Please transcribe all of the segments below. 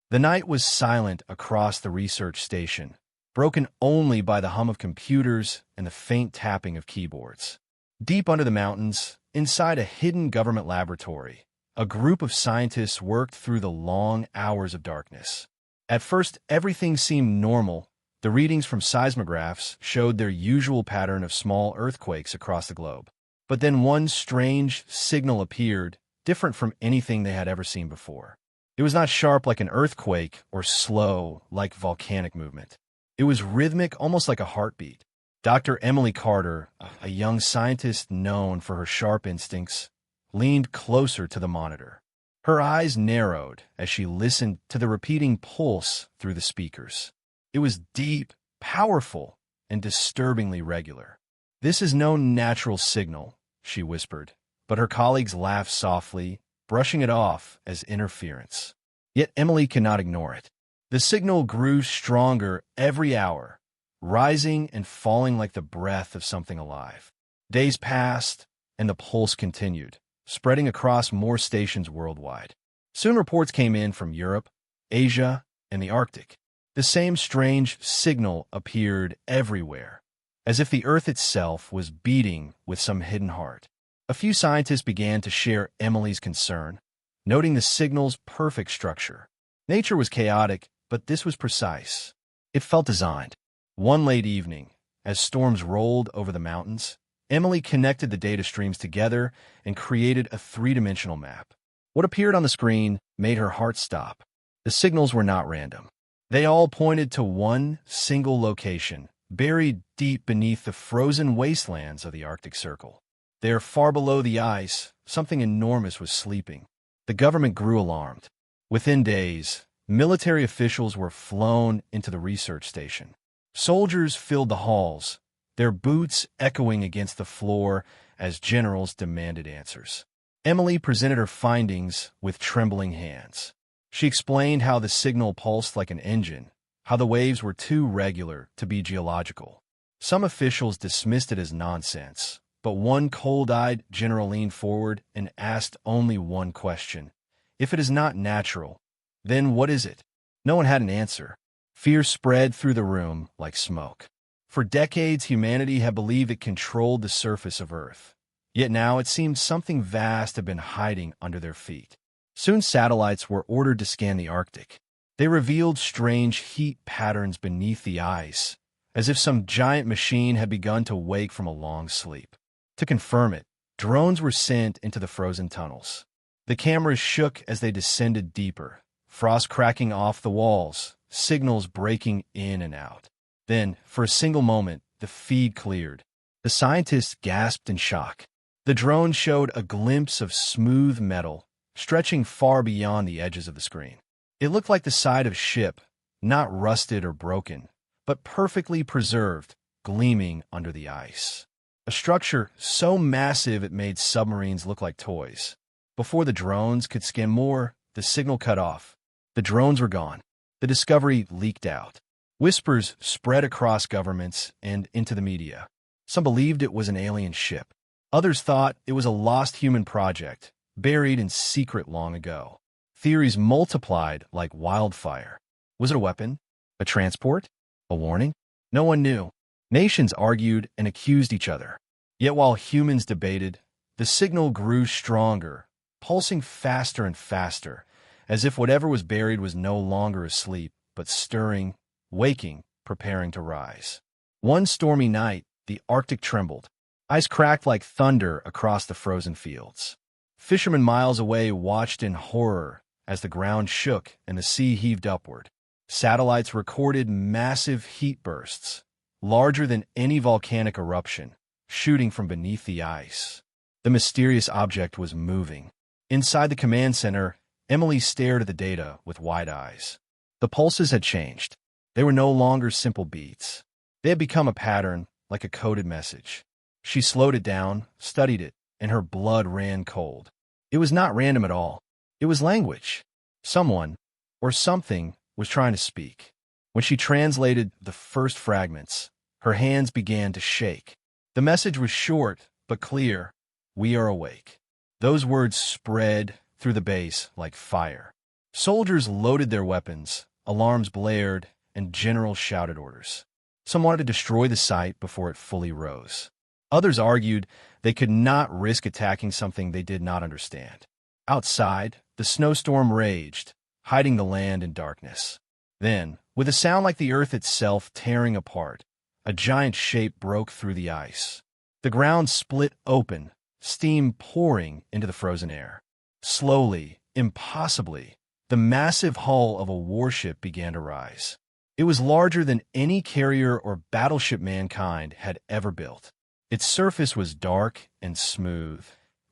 The night was silent across the research station, broken only by the hum of computers and the faint tapping of keyboards. Deep under the mountains, inside a hidden government laboratory, a group of scientists worked through the long hours of darkness. At first, everything seemed normal. The readings from seismographs showed their usual pattern of small earthquakes across the globe. But then one strange signal appeared, different from anything they had ever seen before. It was not sharp like an earthquake or slow like volcanic movement. It was rhythmic, almost like a heartbeat. Dr. Emily Carter, a young scientist known for her sharp instincts, leaned closer to the monitor. Her eyes narrowed as she listened to the repeating pulse through the speakers. It was deep, powerful, and disturbingly regular. "This is no natural signal," she whispered, but her colleagues laughed softly, brushing it off as interference. Yet Emily could not ignore it. The signal grew stronger every hour, rising and falling like the breath of something alive. Days passed, and the pulse continued, spreading across more stations worldwide. Soon reports came in from Europe, Asia, and the Arctic. The same strange signal appeared everywhere, as if the Earth itself was beating with some hidden heart. A few scientists began to share Emily's concern, noting the signal's perfect structure. Nature was chaotic, but this was precise. It felt designed. One late evening, as storms rolled over the mountains, Emily connected the data streams together and created a three-dimensional map. What appeared on the screen made her heart stop. The signals were not random. They all pointed to one single location, buried deep beneath the frozen wastelands of the Arctic Circle. There, far below the ice, something enormous was sleeping. The government grew alarmed. Within days, military officials were flown into the research station. Soldiers filled the halls, their boots echoing against the floor as generals demanded answers. Emily presented her findings with trembling hands. She explained how the signal pulsed like an engine, how the waves were too regular to be geological. Some officials dismissed it as nonsense, but one cold-eyed general leaned forward and asked only one question. If it is not natural, then what is it? No one had an answer. Fear spread through the room like smoke. For decades, humanity had believed it controlled the surface of Earth. Yet now it seemed something vast had been hiding under their feet. Soon satellites were ordered to scan the Arctic. They revealed strange heat patterns beneath the ice, as if some giant machine had begun to wake from a long sleep. To confirm it, drones were sent into the frozen tunnels. The cameras shook as they descended deeper, frost cracking off the walls, signals breaking in and out. Then, for a single moment, the feed cleared. The scientists gasped in shock. The drone showed a glimpse of smooth metal, stretching far beyond the edges of the screen. It looked like the side of a ship, not rusted or broken, but perfectly preserved, gleaming under the ice. A structure so massive it made submarines look like toys. Before the drones could scan more, the signal cut off. The drones were gone. The discovery leaked out. Whispers spread across governments and into the media. Some believed it was an alien ship. Others thought it was a lost human project, buried in secret long ago. Theories multiplied like wildfire. Was it a weapon? A transport? A warning? No one knew. Nations argued and accused each other. Yet while humans debated, the signal grew stronger, pulsing faster and faster, as if whatever was buried was no longer asleep, but stirring, waking, preparing to rise. One stormy night, the Arctic trembled. Ice cracked like thunder across the frozen fields. Fishermen miles away watched in horror as the ground shook and the sea heaved upward. Satellites recorded massive heat bursts, larger than any volcanic eruption, shooting from beneath the ice. The mysterious object was moving. Inside the command center, Emily stared at the data with wide eyes. The pulses had changed. They were no longer simple beats. They had become a pattern, like a coded message. She slowed it down, studied it, and her blood ran cold. It was not random at all. It was language. Someone, or something, was trying to speak. When she translated the first fragments, her hands began to shake. The message was short, but clear. "We are awake." Those words spread through the base like fire. Soldiers loaded their weapons, alarms blared, and generals shouted orders. Some wanted to destroy the site before it fully rose. Others argued they could not risk attacking something they did not understand. Outside, the snowstorm raged, hiding the land in darkness. Then, with a sound like the earth itself tearing apart, a giant shape broke through the ice. The ground split open, steam pouring into the frozen air. Slowly, impossibly, the massive hull of a warship began to rise. It was larger than any carrier or battleship mankind had ever built. Its surface was dark and smooth,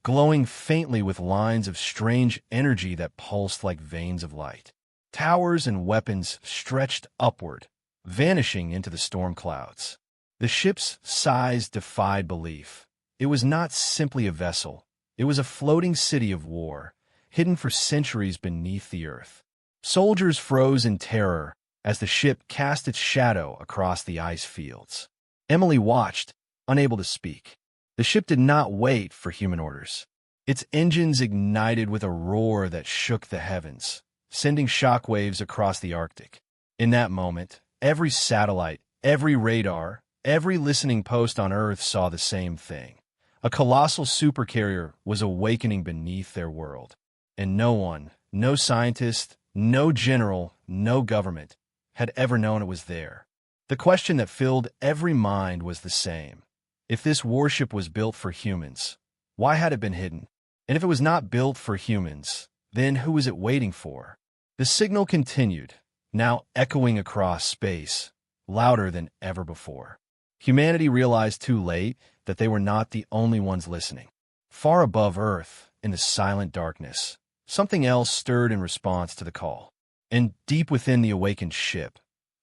glowing faintly with lines of strange energy that pulsed like veins of light. Towers and weapons stretched upward, vanishing into the storm clouds. The ship's size defied belief. It was not simply a vessel. It was a floating city of war, hidden for centuries beneath the earth. Soldiers froze in terror as the ship cast its shadow across the ice fields. Emily watched, unable to speak. The ship did not wait for human orders. Its engines ignited with a roar that shook the heavens, sending shockwaves across the Arctic. In that moment, every satellite, every radar, every listening post on Earth saw the same thing. A colossal supercarrier was awakening beneath their world. And no one, no scientist, no general, no government, had ever known it was there. The question that filled every mind was the same. If this warship was built for humans, why had it been hidden? And if it was not built for humans, then who was it waiting for? The signal continued, now echoing across space, louder than ever before. Humanity realized too late that they were not the only ones listening. Far above Earth, in the silent darkness, something else stirred in response to the call. And deep within the awakened ship,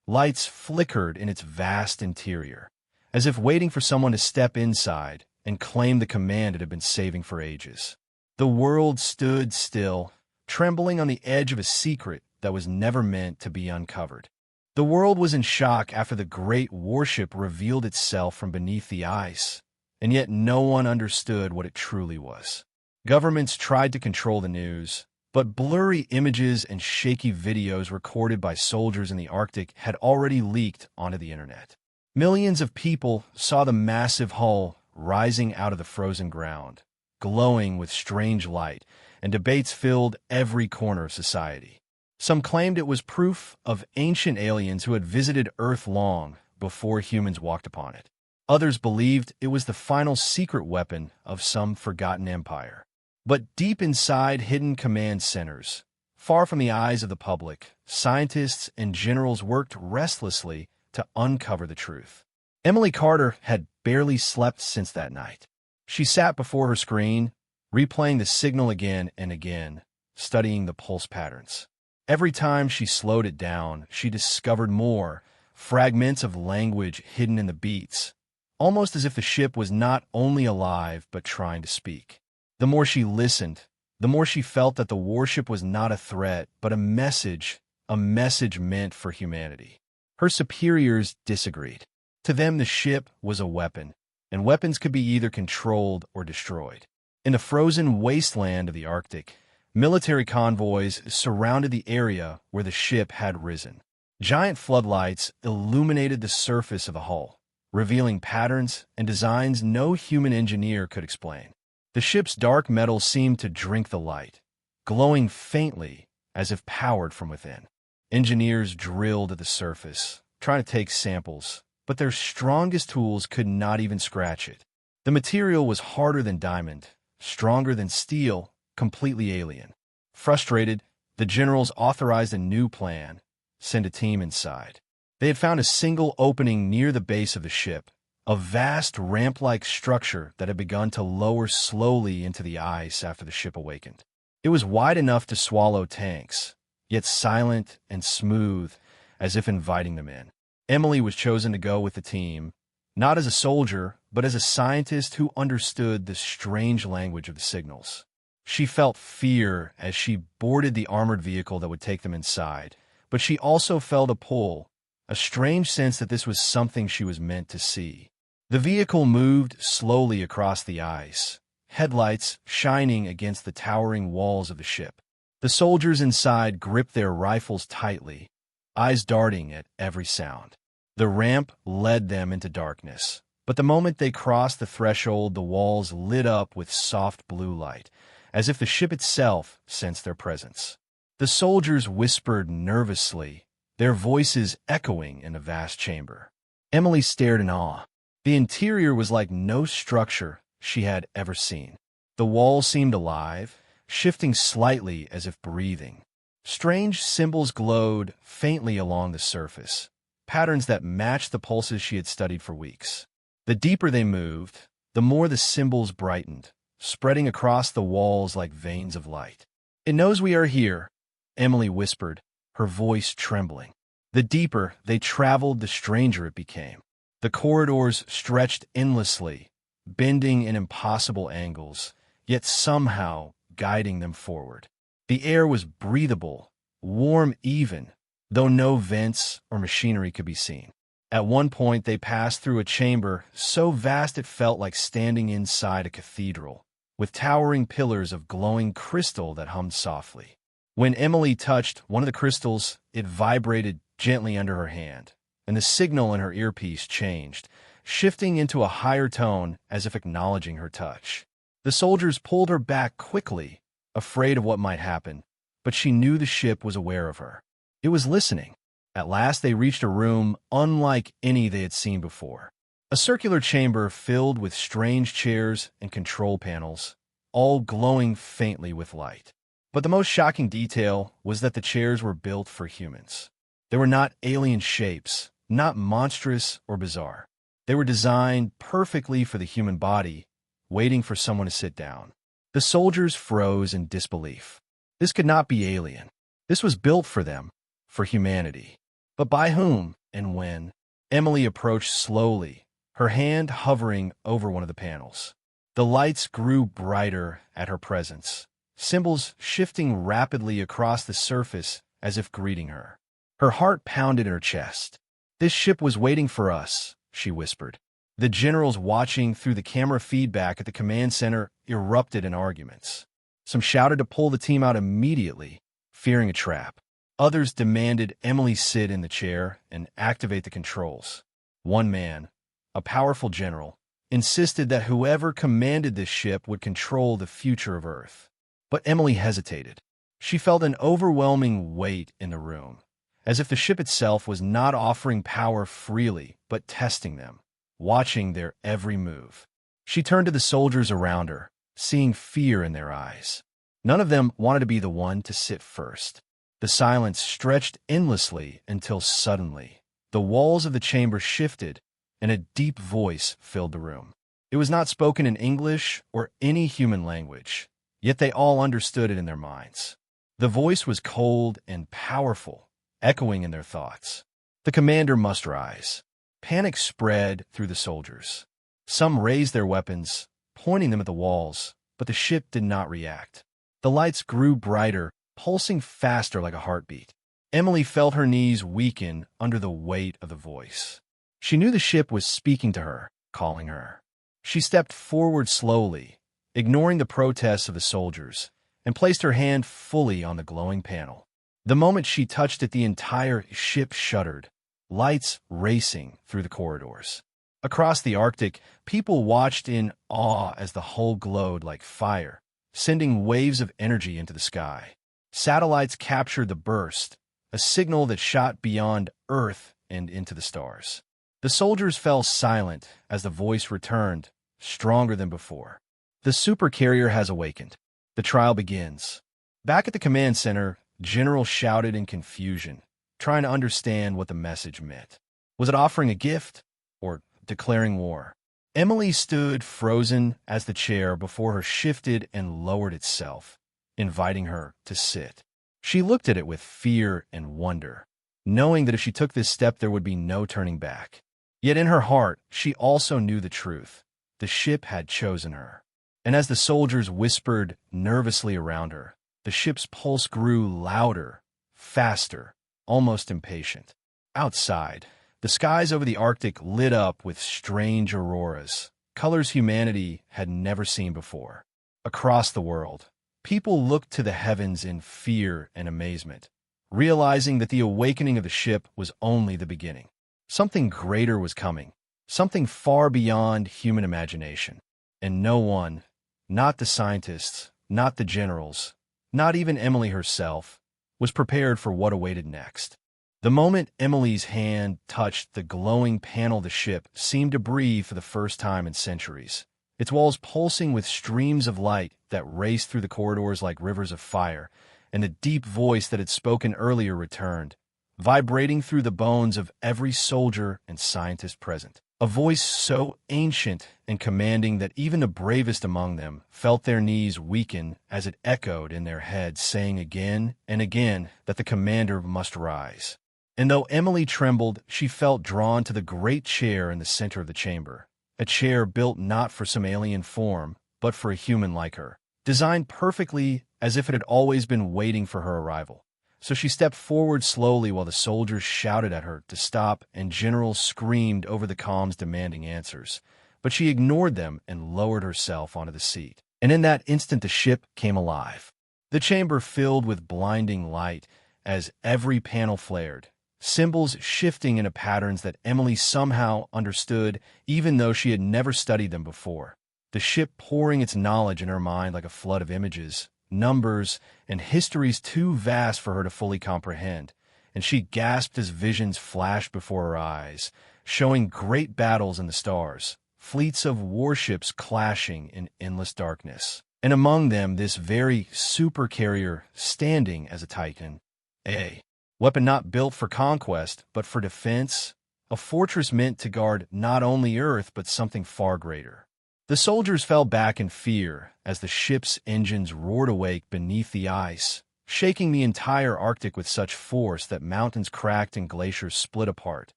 lights flickered in its vast interior, as if waiting for someone to step inside and claim the command it had been saving for ages. The world stood still, trembling on the edge of a secret that was never meant to be uncovered. The world was in shock after the great warship revealed itself from beneath the ice, and yet no one understood what it truly was. Governments tried to control the news, but blurry images and shaky videos recorded by soldiers in the Arctic had already leaked onto the internet. Millions of people saw the massive hull rising out of the frozen ground, glowing with strange light, and debates filled every corner of society. Some claimed it was proof of ancient aliens who had visited Earth long before humans walked upon it. Others believed it was the final secret weapon of some forgotten empire. But deep inside hidden command centers, far from the eyes of the public, scientists and generals worked restlessly to uncover the truth. Emily Carter had barely slept since that night. She sat before her screen, replaying the signal again and again, studying the pulse patterns. Every time she slowed it down, she discovered more fragments of language hidden in the beats, almost as if the ship was not only alive but trying to speak. The more she listened, the more she felt that the warship was not a threat, but a message meant for humanity. Her superiors disagreed. To them, the ship was a weapon, and weapons could be either controlled or destroyed. In the frozen wasteland of the Arctic, military convoys surrounded the area where the ship had risen. Giant floodlights illuminated the surface of the hull, revealing patterns and designs no human engineer could explain. The ship's dark metal seemed to drink the light, glowing faintly as if powered from within. Engineers drilled at the surface, trying to take samples, but their strongest tools could not even scratch it. The material was harder than diamond, stronger than steel, completely alien. Frustrated, the generals authorized a new plan: send a team inside. They had found a single opening near the base of the ship, a vast ramp-like structure that had begun to lower slowly into the ice after the ship awakened. It was wide enough to swallow tanks, yet silent and smooth, as if inviting them in. Emily was chosen to go with the team, not as a soldier, but as a scientist who understood the strange language of the signals. She felt fear as she boarded the armored vehicle that would take them inside, but she also felt a pull, a strange sense that this was something she was meant to see. The vehicle moved slowly across the ice, headlights shining against the towering walls of the ship. The soldiers inside gripped their rifles tightly, eyes darting at every sound. The ramp led them into darkness, but the moment they crossed the threshold, the walls lit up with soft blue light, as if the ship itself sensed their presence. The soldiers whispered nervously, their voices echoing in the vast chamber. Emily stared in awe. The interior was like no structure she had ever seen. The walls seemed alive, shifting slightly as if breathing. Strange symbols glowed faintly along the surface, patterns that matched the pulses she had studied for weeks. The deeper they moved, the more the symbols brightened, spreading across the walls like veins of light. "It knows we are here," Emily whispered, her voice trembling. The deeper they traveled, the stranger it became. The corridors stretched endlessly, bending in impossible angles, yet somehow guiding them forward. The air was breathable, warm even, though no vents or machinery could be seen. At one point, they passed through a chamber so vast it felt like standing inside a cathedral, with towering pillars of glowing crystal that hummed softly. When Emily touched one of the crystals, it vibrated gently under her hand, and the signal in her earpiece changed, shifting into a higher tone as if acknowledging her touch. The soldiers pulled her back quickly, afraid of what might happen, but she knew the ship was aware of her. It was listening. At last they reached a room unlike any they had seen before. A circular chamber filled with strange chairs and control panels, all glowing faintly with light. But the most shocking detail was that the chairs were built for humans. They were not alien shapes, not monstrous or bizarre. They were designed perfectly for the human body, waiting for someone to sit down. The soldiers froze in disbelief. This could not be alien. This was built for them, for humanity. But by whom and when? Emily approached slowly, her hand hovering over one of the panels. The lights grew brighter at her presence, symbols shifting rapidly across the surface as if greeting her. Her heart pounded in her chest. "This ship was waiting for us," she whispered. The generals watching through the camera feedback at the command center erupted in arguments. Some shouted to pull the team out immediately, fearing a trap. Others demanded Emily sit in the chair and activate the controls. One man, a powerful general, insisted that whoever commanded this ship would control the future of Earth. But Emily hesitated. She felt an overwhelming weight in the room, as if the ship itself was not offering power freely, but testing them, watching their every move. She turned to the soldiers around her, seeing fear in their eyes. None of them wanted to be the one to sit first. The silence stretched endlessly until suddenly, the walls of the chamber shifted, and a deep voice filled the room. It was not spoken in English or any human language, yet they all understood it in their minds. The voice was cold and powerful, echoing in their thoughts. The commander must rise. Panic spread through the soldiers. Some raised their weapons, pointing them at the walls, but the ship did not react. The lights grew brighter, pulsing faster like a heartbeat. Emily felt her knees weaken under the weight of the voice. She knew the ship was speaking to her, calling her. She stepped forward slowly, ignoring the protests of the soldiers, and placed her hand fully on the glowing panel. The moment she touched it, the entire ship shuddered, lights racing through the corridors. Across the Arctic, people watched in awe as the hull glowed like fire, sending waves of energy into the sky. Satellites captured the burst, a signal that shot beyond Earth and into the stars. The soldiers fell silent as the voice returned, stronger than before. "The Supercarrier has awakened. The trial begins." Back at the command center, generals shouted in confusion, trying to understand what the message meant. Was it offering a gift or declaring war? Emily stood frozen as the chair before her shifted and lowered itself, inviting her to sit. She looked at it with fear and wonder, knowing that if she took this step there would be no turning back. Yet in her heart, she also knew the truth. The ship had chosen her. And as the soldiers whispered nervously around her, the ship's pulse grew louder, faster, almost impatient. Outside, the skies over the Arctic lit up with strange auroras, colors humanity had never seen before. Across the world, People looked to the heavens in fear and amazement, realizing that the awakening of the ship was only the beginning. Something greater was coming, something far beyond human imagination. And no one, not the scientists, not the generals, not even Emily herself, was prepared for what awaited next. The moment Emily's hand touched the glowing panel of the ship seemed to breathe for the first time in centuries, its walls pulsing with streams of light that raced through the corridors like rivers of fire, and the deep voice that had spoken earlier returned, vibrating through the bones of every soldier and scientist present. A voice so ancient and commanding that even the bravest among them felt their knees weaken as it echoed in their heads, saying again and again that the commander must rise. And though Emily trembled, she felt drawn to the great chair in the center of the chamber, a chair built not for some alien form, but for a human like her, designed perfectly as if it had always been waiting for her arrival. So she stepped forward slowly while the soldiers shouted at her to stop and generals screamed over the comms demanding answers. But she ignored them and lowered herself onto the seat. And in that instant the ship came alive. The chamber filled with blinding light as every panel flared, symbols shifting into patterns that Emily somehow understood even though she had never studied them before. The ship pouring its knowledge in her mind like a flood of images, numbers, and histories too vast for her to fully comprehend, and she gasped as visions flashed before her eyes, showing great battles in the stars, fleets of warships clashing in endless darkness, and among them this very supercarrier standing as a titan, a weapon not built for conquest but for defense, a fortress meant to guard not only Earth but something far greater. The soldiers fell back in fear as the ship's engines roared awake beneath the ice, shaking the entire Arctic with such force that mountains cracked and glaciers split apart.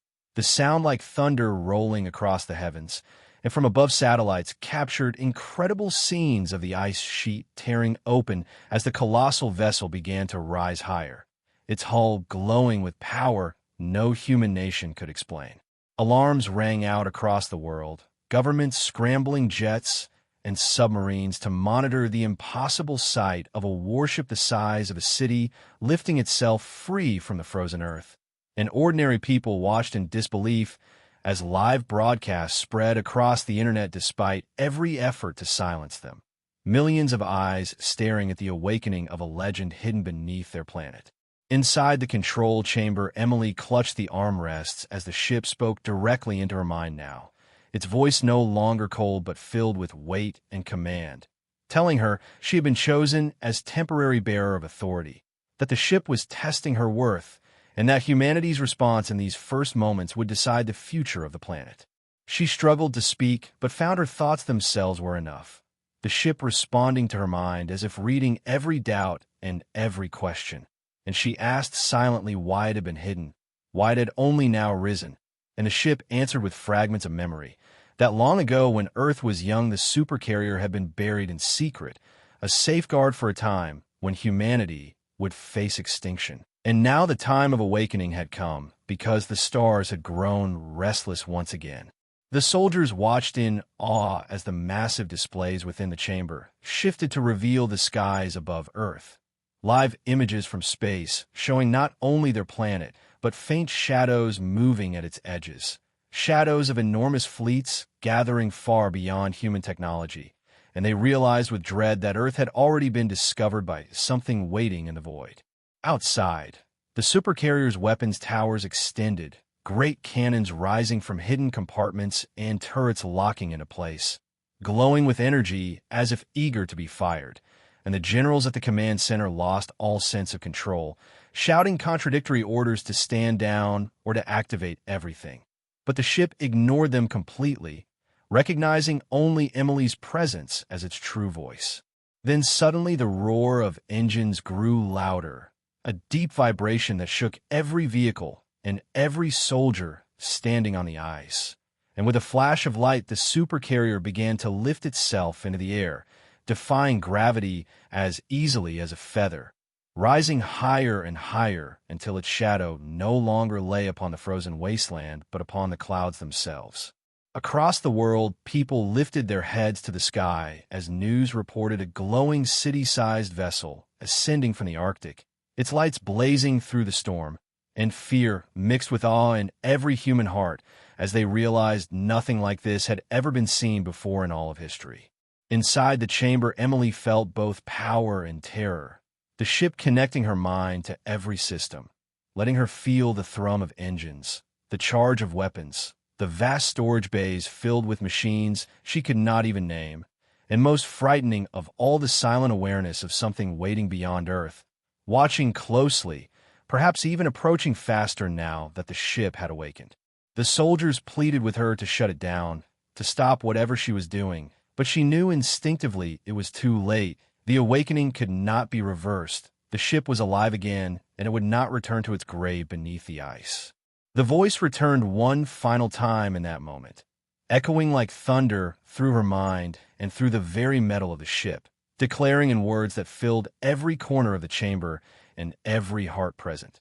The sound like thunder rolling across the heavens, and from above satellites captured incredible scenes of the ice sheet tearing open as the colossal vessel began to rise higher, its hull glowing with power no human nation could explain. Alarms rang out across the world, governments scrambling jets and submarines to monitor the impossible sight of a warship the size of a city lifting itself free from the frozen earth. And ordinary people watched in disbelief as live broadcasts spread across the internet despite every effort to silence them. Millions of eyes staring at the awakening of a legend hidden beneath their planet. Inside the control chamber, Emily clutched the armrests as the ship spoke directly into her mind now, its voice no longer cold but filled with weight and command, telling her she had been chosen as temporary bearer of authority, that the ship was testing her worth, and that humanity's response in these first moments would decide the future of the planet. She struggled to speak, but found her thoughts themselves were enough, the ship responding to her mind as if reading every doubt and every question. And she asked silently why it had been hidden, why it had only now risen, and the ship answered with fragments of memory, that long ago when Earth was young the supercarrier had been buried in secret, a safeguard for a time when humanity would face extinction. And now the time of awakening had come, because the stars had grown restless once again. The soldiers watched in awe as the massive displays within the chamber shifted to reveal the skies above Earth. Live images from space showing not only their planet, but faint shadows moving at its edges. Shadows of enormous fleets gathering far beyond human technology, and they realized with dread that Earth had already been discovered by something waiting in the void. Outside, the supercarrier's weapons towers extended, great cannons rising from hidden compartments and turrets locking into place, glowing with energy as if eager to be fired, and the generals at the command center lost all sense of control, shouting contradictory orders to stand down or to activate everything. But the ship ignored them completely, recognizing only Emily's presence as its true voice. Then suddenly the roar of engines grew louder, a deep vibration that shook every vehicle and every soldier standing on the ice. And with a flash of light, the supercarrier began to lift itself into the air, defying gravity as easily as a feather, rising higher and higher until its shadow no longer lay upon the frozen wasteland but upon the clouds themselves. Across the world, people lifted their heads to the sky as news reported a glowing city-sized vessel ascending from the Arctic, its lights blazing through the storm, and fear mixed with awe in every human heart as they realized nothing like this had ever been seen before in all of history. Inside the chamber, Emily felt both power and terror, the ship connecting her mind to every system, letting her feel the thrum of engines, the charge of weapons, the vast storage bays filled with machines she could not even name, and most frightening of all, the silent awareness of something waiting beyond Earth, watching closely, perhaps even approaching faster now that the ship had awakened. The soldiers pleaded with her to shut it down, to stop whatever she was doing, but she knew instinctively it was too late. The awakening could not be reversed. The ship was alive again, and it would not return to its grave beneath the ice. The voice returned one final time in that moment, echoing like thunder through her mind and through the very metal of the ship, declaring in words that filled every corner of the chamber and every heart present: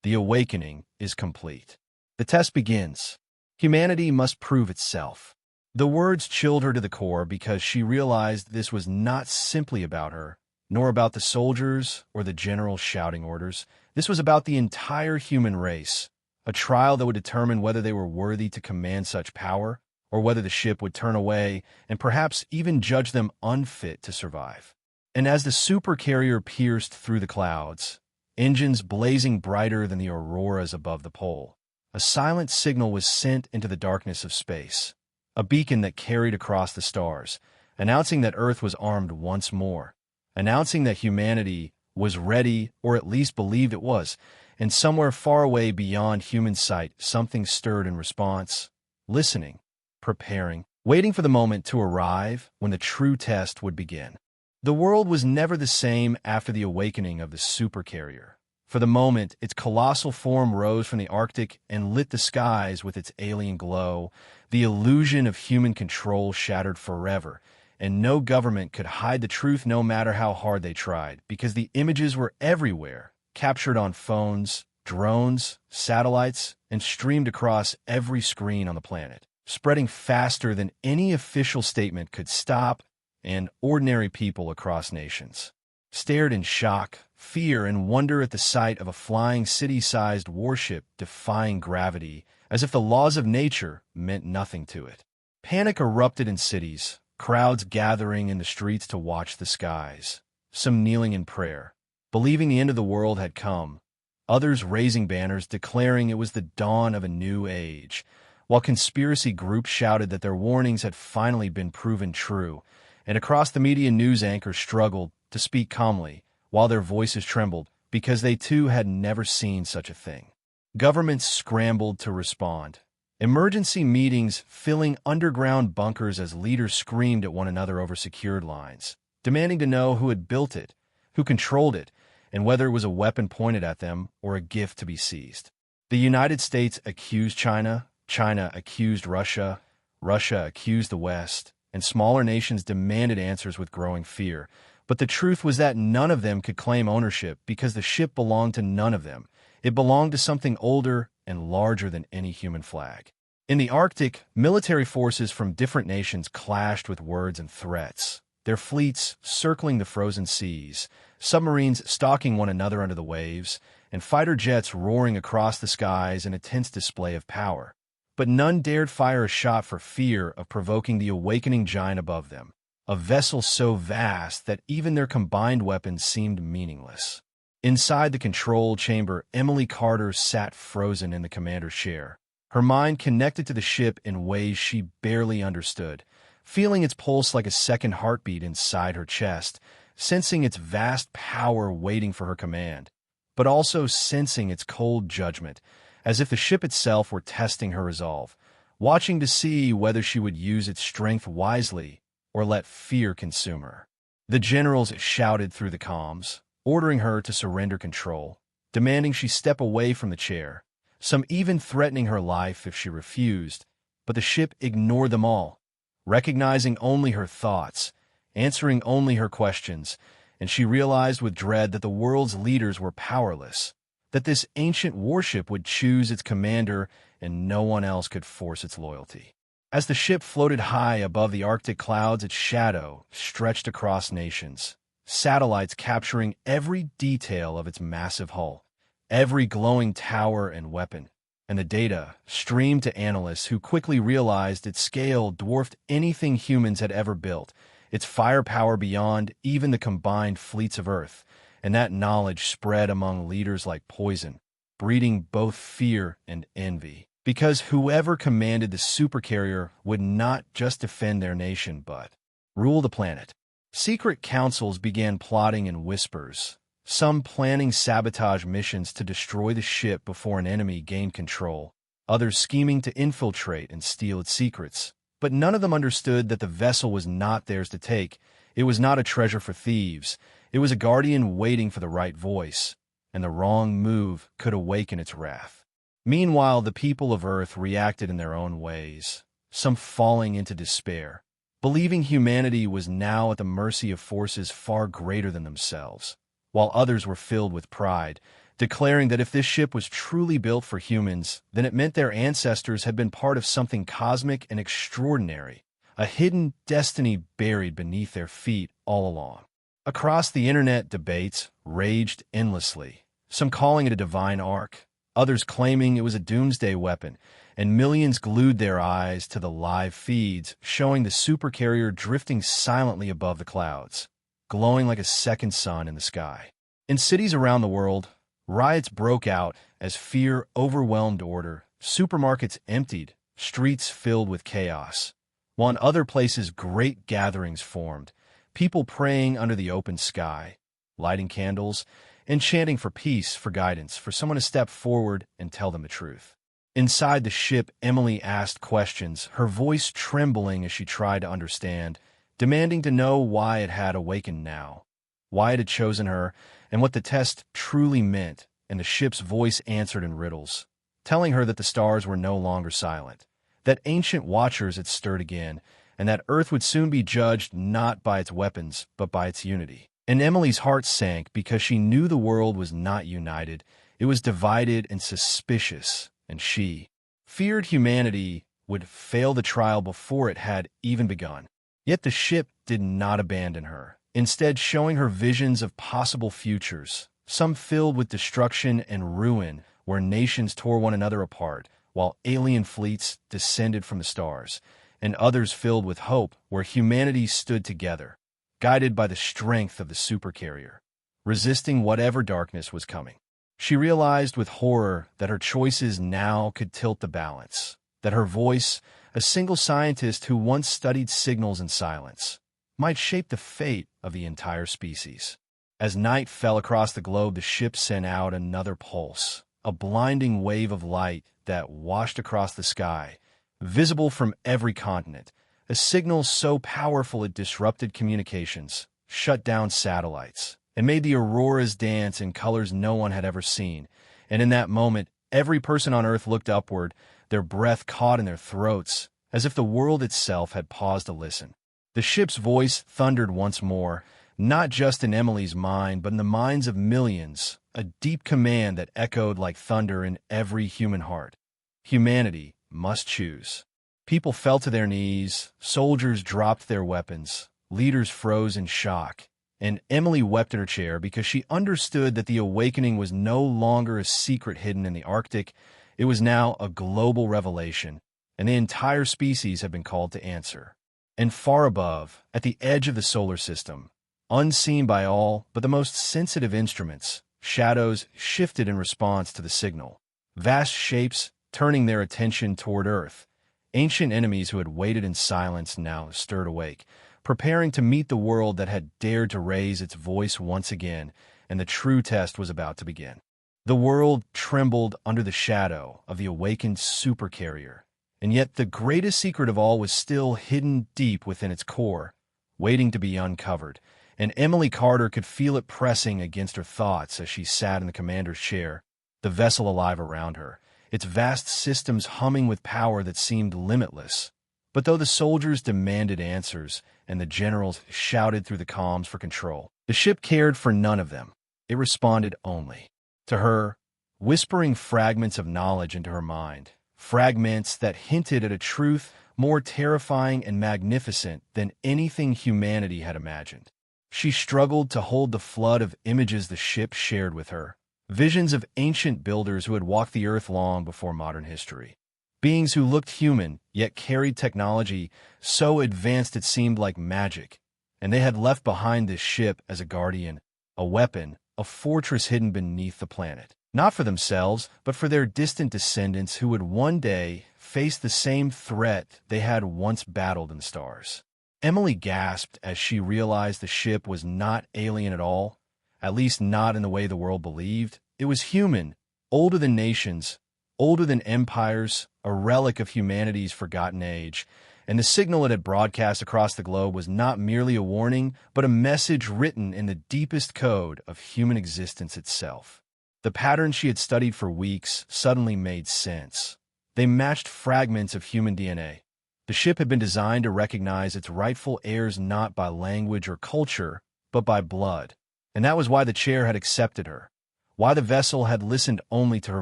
the awakening is complete. The test begins. Humanity must prove itself. The words chilled her to the core because she realized this was not simply about her, nor about the soldiers or the general shouting orders. This was about the entire human race, a trial that would determine whether they were worthy to command such power, or whether the ship would turn away and perhaps even judge them unfit to survive. And as the Supercarrier pierced through the clouds, engines blazing brighter than the auroras above the pole, a silent signal was sent into the darkness of space, a beacon that carried across the stars, announcing that Earth was armed once more, announcing that humanity was ready, or at least believed it was, and somewhere far away beyond human sight, something stirred in response, listening, preparing, waiting for the moment to arrive when the true test would begin. The world was never the same after the awakening of the Supercarrier. For the moment, its colossal form rose from the Arctic and lit the skies with its alien glow. The illusion of human control shattered forever, and no government could hide the truth no matter how hard they tried, because the images were everywhere, captured on phones, drones, satellites, and streamed across every screen on the planet, spreading faster than any official statement could stop, and ordinary people across nations stared in shock, fear, and wonder at the sight of a flying city-sized warship defying gravity, as if the laws of nature meant nothing to it. Panic erupted in cities, crowds gathering in the streets to watch the skies, some kneeling in prayer, believing the end of the world had come, others raising banners declaring it was the dawn of a new age, while conspiracy groups shouted that their warnings had finally been proven true, and across the media, news anchors struggled to speak calmly, while their voices trembled, because they too had never seen such a thing. Governments scrambled to respond, emergency meetings filling underground bunkers as leaders screamed at one another over secured lines, demanding to know who had built it, who controlled it, and whether it was a weapon pointed at them or a gift to be seized. The United States accused China, China accused Russia, Russia accused the West, and smaller nations demanded answers with growing fear. But the truth was that none of them could claim ownership because the ship belonged to none of them. It belonged to something older and larger than any human flag. In the Arctic, military forces from different nations clashed with words and threats, their fleets circling the frozen seas, submarines stalking one another under the waves, and fighter jets roaring across the skies in a tense display of power. But none dared fire a shot for fear of provoking the awakening giant above them, a vessel so vast that even their combined weapons seemed meaningless. Inside the control chamber, Emily Carter sat frozen in the commander's chair, her mind connected to the ship in ways she barely understood, feeling its pulse like a second heartbeat inside her chest, sensing its vast power waiting for her command, but also sensing its cold judgment, as if the ship itself were testing her resolve, watching to see whether she would use its strength wisely or let fear consume her. The generals shouted through the comms, ordering her to surrender control, demanding she step away from the chair, some even threatening her life if she refused, but the ship ignored them all, recognizing only her thoughts, answering only her questions, and she realized with dread that the world's leaders were powerless, that this ancient warship would choose its commander and no one else could force its loyalty. As the ship floated high above the Arctic clouds, its shadow stretched across nations, satellites capturing every detail of its massive hull, every glowing tower and weapon, and the data streamed to analysts who quickly realized its scale dwarfed anything humans had ever built, its firepower beyond even the combined fleets of Earth, and that knowledge spread among leaders like poison, breeding both fear and envy. Because whoever commanded the supercarrier would not just defend their nation, but rule the planet. Secret councils began plotting in whispers, some planning sabotage missions to destroy the ship before an enemy gained control, others scheming to infiltrate and steal its secrets. But none of them understood that the vessel was not theirs to take. It was not a treasure for thieves. It was a guardian waiting for the right voice, and the wrong move could awaken its wrath. Meanwhile, the people of Earth reacted in their own ways, some falling into despair, believing humanity was now at the mercy of forces far greater than themselves, while others were filled with pride, declaring that if this ship was truly built for humans, then it meant their ancestors had been part of something cosmic and extraordinary, a hidden destiny buried beneath their feet all along. Across the internet, debates raged endlessly, some calling it a divine arc, others claiming it was a doomsday weapon, and millions glued their eyes to the live feeds showing the supercarrier drifting silently above the clouds, glowing like a second sun in the sky. In cities around the world, riots broke out as fear overwhelmed order, supermarkets emptied, streets filled with chaos, while in other places great gatherings formed, people praying under the open sky, lighting candles, and chanting for peace, for guidance, for someone to step forward and tell them the truth. Inside the ship, Emily asked questions, her voice trembling as she tried to understand, demanding to know why it had awakened now, why it had chosen her, and what the test truly meant, and the ship's voice answered in riddles, telling her that the stars were no longer silent, that ancient watchers had stirred again, and that Earth would soon be judged not by its weapons, but by its unity. And Emily's heart sank because she knew the world was not united. It was divided and suspicious, and she feared humanity would fail the trial before it had even begun. Yet the ship did not abandon her, instead showing her visions of possible futures, some filled with destruction and ruin, where nations tore one another apart, while alien fleets descended from the stars, and others filled with hope, where humanity stood together, guided by the strength of the supercarrier, resisting whatever darkness was coming. She realized with horror that her choices now could tilt the balance, that her voice, a single scientist who once studied signals in silence, might shape the fate of the entire species. As night fell across the globe, the ship sent out another pulse, a blinding wave of light that washed across the sky, visible from every continent, a signal so powerful it disrupted communications, shut down satellites, and made the auroras dance in colors no one had ever seen. And in that moment, every person on Earth looked upward, their breath caught in their throats, as if the world itself had paused to listen. The ship's voice thundered once more, not just in Emily's mind, but in the minds of millions, a deep command that echoed like thunder in every human heart. Humanity must choose. People fell to their knees, soldiers dropped their weapons, leaders froze in shock, and Emily wept in her chair because she understood that the awakening was no longer a secret hidden in the Arctic. It was now a global revelation, and the entire species had been called to answer. And far above, at the edge of the solar system, unseen by all but the most sensitive instruments, shadows shifted in response to the signal, vast shapes turning their attention toward Earth. Ancient enemies who had waited in silence now stirred awake, preparing to meet the world that had dared to raise its voice once again, and the true test was about to begin. The world trembled under the shadow of the awakened supercarrier, and yet the greatest secret of all was still hidden deep within its core, waiting to be uncovered, and Emily Carter could feel it pressing against her thoughts as she sat in the commander's chair, the vessel alive around her, its vast systems humming with power that seemed limitless. But though the soldiers demanded answers and the generals shouted through the comms for control, the ship cared for none of them. It responded only to her, whispering fragments of knowledge into her mind, fragments that hinted at a truth more terrifying and magnificent than anything humanity had imagined. She struggled to hold the flood of images the ship shared with her, visions of ancient builders who had walked the earth long before modern history. Beings who looked human, yet carried technology so advanced it seemed like magic, and they had left behind this ship as a guardian, a weapon, a fortress hidden beneath the planet. Not for themselves, but for their distant descendants who would one day face the same threat they had once battled in the stars. Emily gasped as she realized the ship was not alien at all, at least not in the way the world believed. It was human, older than nations, older than empires, a relic of humanity's forgotten age, and the signal it had broadcast across the globe was not merely a warning, but a message written in the deepest code of human existence itself. The patterns she had studied for weeks suddenly made sense. They matched fragments of human DNA. The ship had been designed to recognize its rightful heirs not by language or culture, but by blood. And that was why the chair had accepted her, why the vessel had listened only to her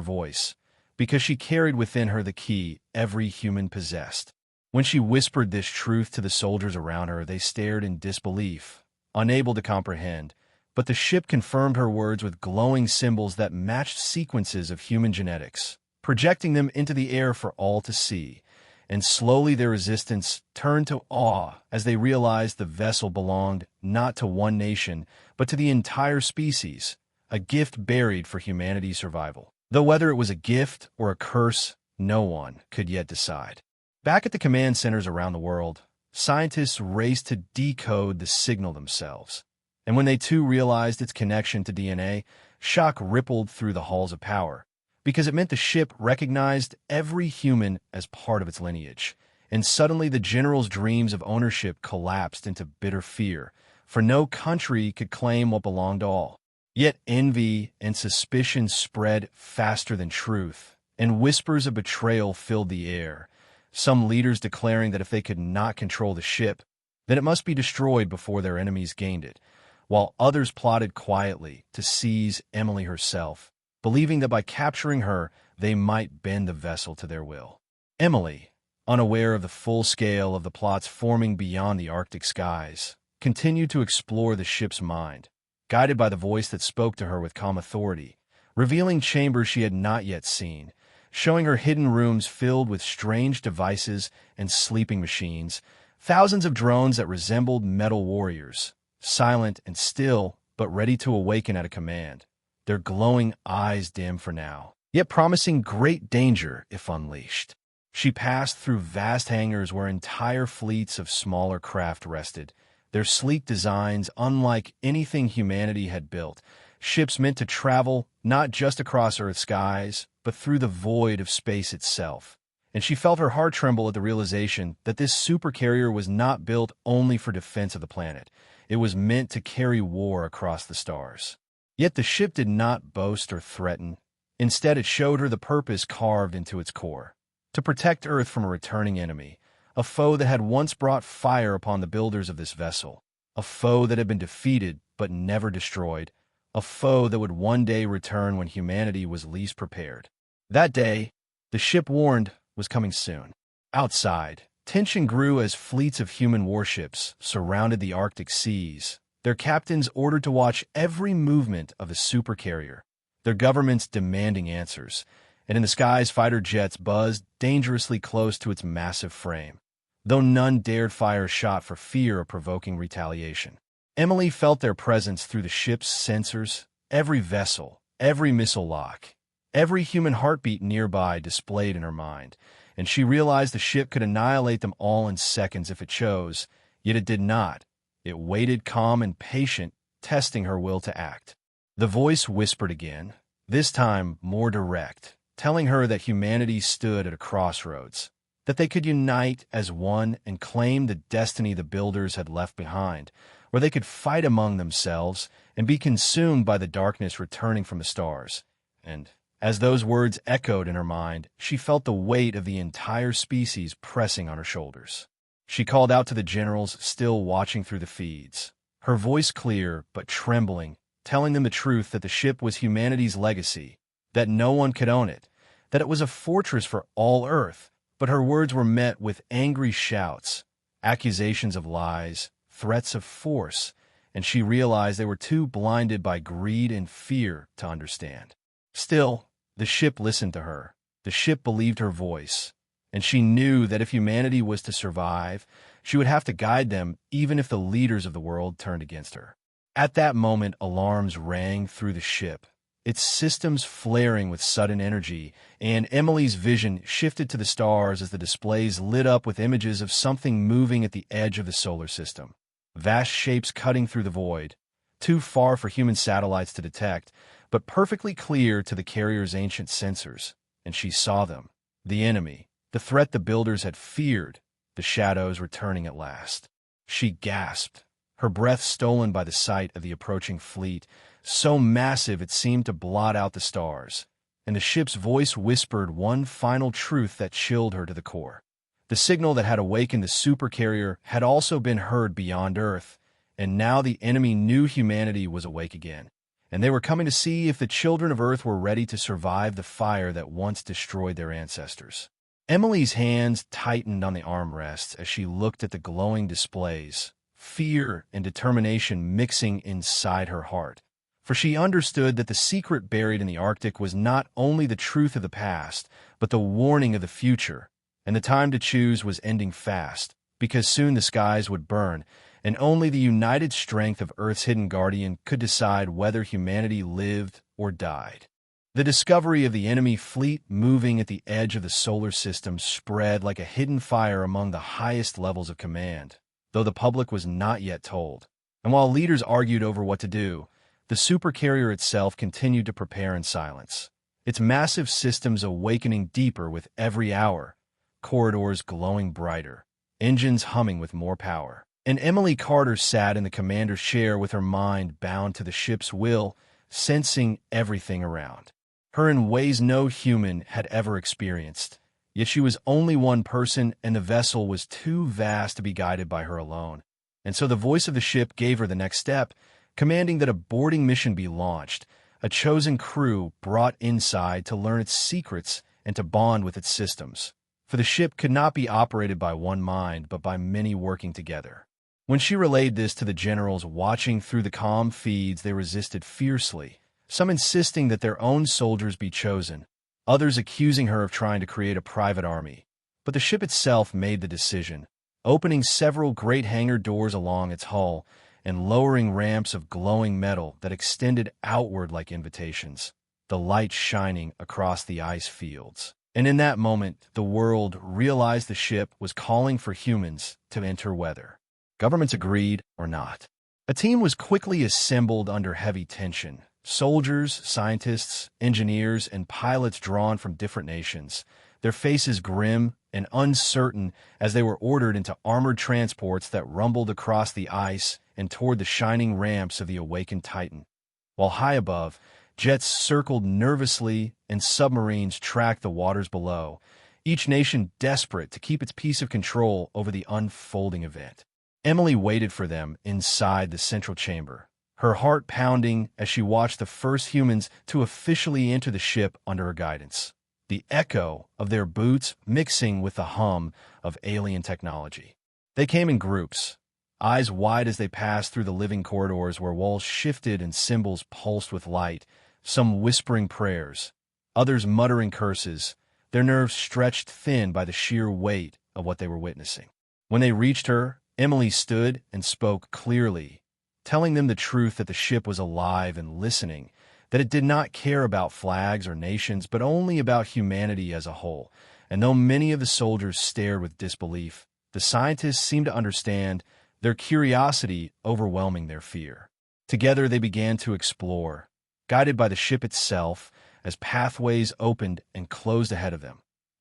voice, because she carried within her the key every human possessed. When she whispered this truth to the soldiers around her, they stared in disbelief, unable to comprehend. But the ship confirmed her words with glowing symbols that matched sequences of human genetics, projecting them into the air for all to see. And slowly their resistance turned to awe as they realized the vessel belonged not to one nation, but to the entire species, a gift buried for humanity's survival. Though whether it was a gift or a curse, no one could yet decide. Back at the command centers around the world, scientists raced to decode the signal themselves. And when they too realized its connection to DNA, shock rippled through the halls of power, because it meant the ship recognized every human as part of its lineage. And suddenly the general's dreams of ownership collapsed into bitter fear, for no country could claim what belonged to all. Yet envy and suspicion spread faster than truth, and whispers of betrayal filled the air, some leaders declaring that if they could not control the ship, then it must be destroyed before their enemies gained it, while others plotted quietly to seize Emily herself, believing that by capturing her, they might bend the vessel to their will. Emily, unaware of the full scale of the plots forming beyond the Arctic skies, continued to explore the ship's mind, guided by the voice that spoke to her with calm authority, revealing chambers she had not yet seen, showing her hidden rooms filled with strange devices and sleeping machines, thousands of drones that resembled metal warriors, silent and still, but ready to awaken at a command, their glowing eyes dim for now, yet promising great danger if unleashed. She passed through vast hangars where entire fleets of smaller craft rested, their sleek designs unlike anything humanity had built, ships meant to travel not just across Earth's skies, but through the void of space itself. And she felt her heart tremble at the realization that this supercarrier was not built only for defense of the planet. It was meant to carry war across the stars. Yet the ship did not boast or threaten. Instead, it showed her the purpose carved into its core: to protect Earth from a returning enemy, a foe that had once brought fire upon the builders of this vessel, a foe that had been defeated but never destroyed, a foe that would one day return when humanity was least prepared. That day, the ship warned, was coming soon. Outside, tension grew as fleets of human warships surrounded the Arctic seas, their captains ordered to watch every movement of the supercarrier, their governments demanding answers, and in the skies fighter jets buzzed dangerously close to its massive frame, though none dared fire a shot for fear of provoking retaliation. Emily felt their presence through the ship's sensors, every vessel, every missile lock, every human heartbeat nearby displayed in her mind, and she realized the ship could annihilate them all in seconds if it chose, yet it did not. It waited calm and patient, testing her will to act. The voice whispered again, this time more direct, telling her that humanity stood at a crossroads, that they could unite as one and claim the destiny the builders had left behind, or they could fight among themselves and be consumed by the darkness returning from the stars. And as those words echoed in her mind, she felt the weight of the entire species pressing on her shoulders. She called out to the generals still watching through the feeds, her voice clear but trembling, telling them the truth that the ship was humanity's legacy, that no one could own it, that it was a fortress for all Earth, But her words were met with angry shouts, accusations of lies, threats of force, and she realized they were too blinded by greed and fear to understand. Still, the ship listened to her. The ship believed her voice, and she knew that if humanity was to survive, she would have to guide them even if the leaders of the world turned against her. At that moment, alarms rang through the ship, its systems flaring with sudden energy, and Emily's vision shifted to the stars as the displays lit up with images of something moving at the edge of the solar system. Vast shapes cutting through the void, too far for human satellites to detect, but perfectly clear to the carrier's ancient sensors. And she saw them. The enemy, the threat the builders had feared, the shadows returning at last. She gasped, her breath stolen by the sight of the approaching fleet, so massive it seemed to blot out the stars. And the ship's voice whispered one final truth that chilled her to the core. The signal that had awakened the Supercarrier had also been heard beyond Earth, and now the enemy knew humanity was awake again, and they were coming to see if the children of Earth were ready to survive the fire that once destroyed their ancestors. Emily's hands tightened on the armrests as she looked at the glowing displays, fear and determination mixing inside her heart. For she understood that the secret buried in the Arctic was not only the truth of the past, but the warning of the future. And the time to choose was ending fast, because soon the skies would burn, and only the united strength of Earth's hidden guardian could decide whether humanity lived or died. The discovery of the enemy fleet moving at the edge of the solar system spread like a hidden fire among the highest levels of command, though the public was not yet told. And while leaders argued over what to do, the Supercarrier itself continued to prepare in silence, its massive systems awakening deeper with every hour, corridors glowing brighter, engines humming with more power. And Emily Carter sat in the commander's chair with her mind bound to the ship's will, sensing everything around her in ways no human had ever experienced. Yet she was only one person, and the vessel was too vast to be guided by her alone. And so the voice of the ship gave her the next step, commanding that a boarding mission be launched, a chosen crew brought inside to learn its secrets and to bond with its systems. For the ship could not be operated by one mind, but by many working together. When she relayed this to the generals watching through the comm feeds, they resisted fiercely, some insisting that their own soldiers be chosen, others accusing her of trying to create a private army. But the ship itself made the decision, opening several great hangar doors along its hull and lowering ramps of glowing metal that extended outward like invitations, the light shining across the ice fields. And in that moment, the world realized the ship was calling for humans to enter whether governments agreed or not. A team was quickly assembled under heavy tension. Soldiers, scientists, engineers, and pilots drawn from different nations, their faces grim and uncertain as they were ordered into armored transports that rumbled across the ice and toward the shining ramps of the awakened Titan. While high above, jets circled nervously and submarines tracked the waters below, each nation desperate to keep its piece of control over the unfolding event. Emily waited for them inside the central chamber, her heart pounding as she watched the first humans to officially enter the ship under her guidance, the echo of their boots mixing with the hum of alien technology. They came in groups, eyes wide as they passed through the living corridors where walls shifted and symbols pulsed with light, some whispering prayers, others muttering curses, their nerves stretched thin by the sheer weight of what they were witnessing. When they reached her, Emily stood and spoke clearly, telling them the truth that the ship was alive and listening, that it did not care about flags or nations, but only about humanity as a whole. And though many of the soldiers stared with disbelief, the scientists seemed to understand, their curiosity overwhelming their fear. Together they began to explore, guided by the ship itself, as pathways opened and closed ahead of them,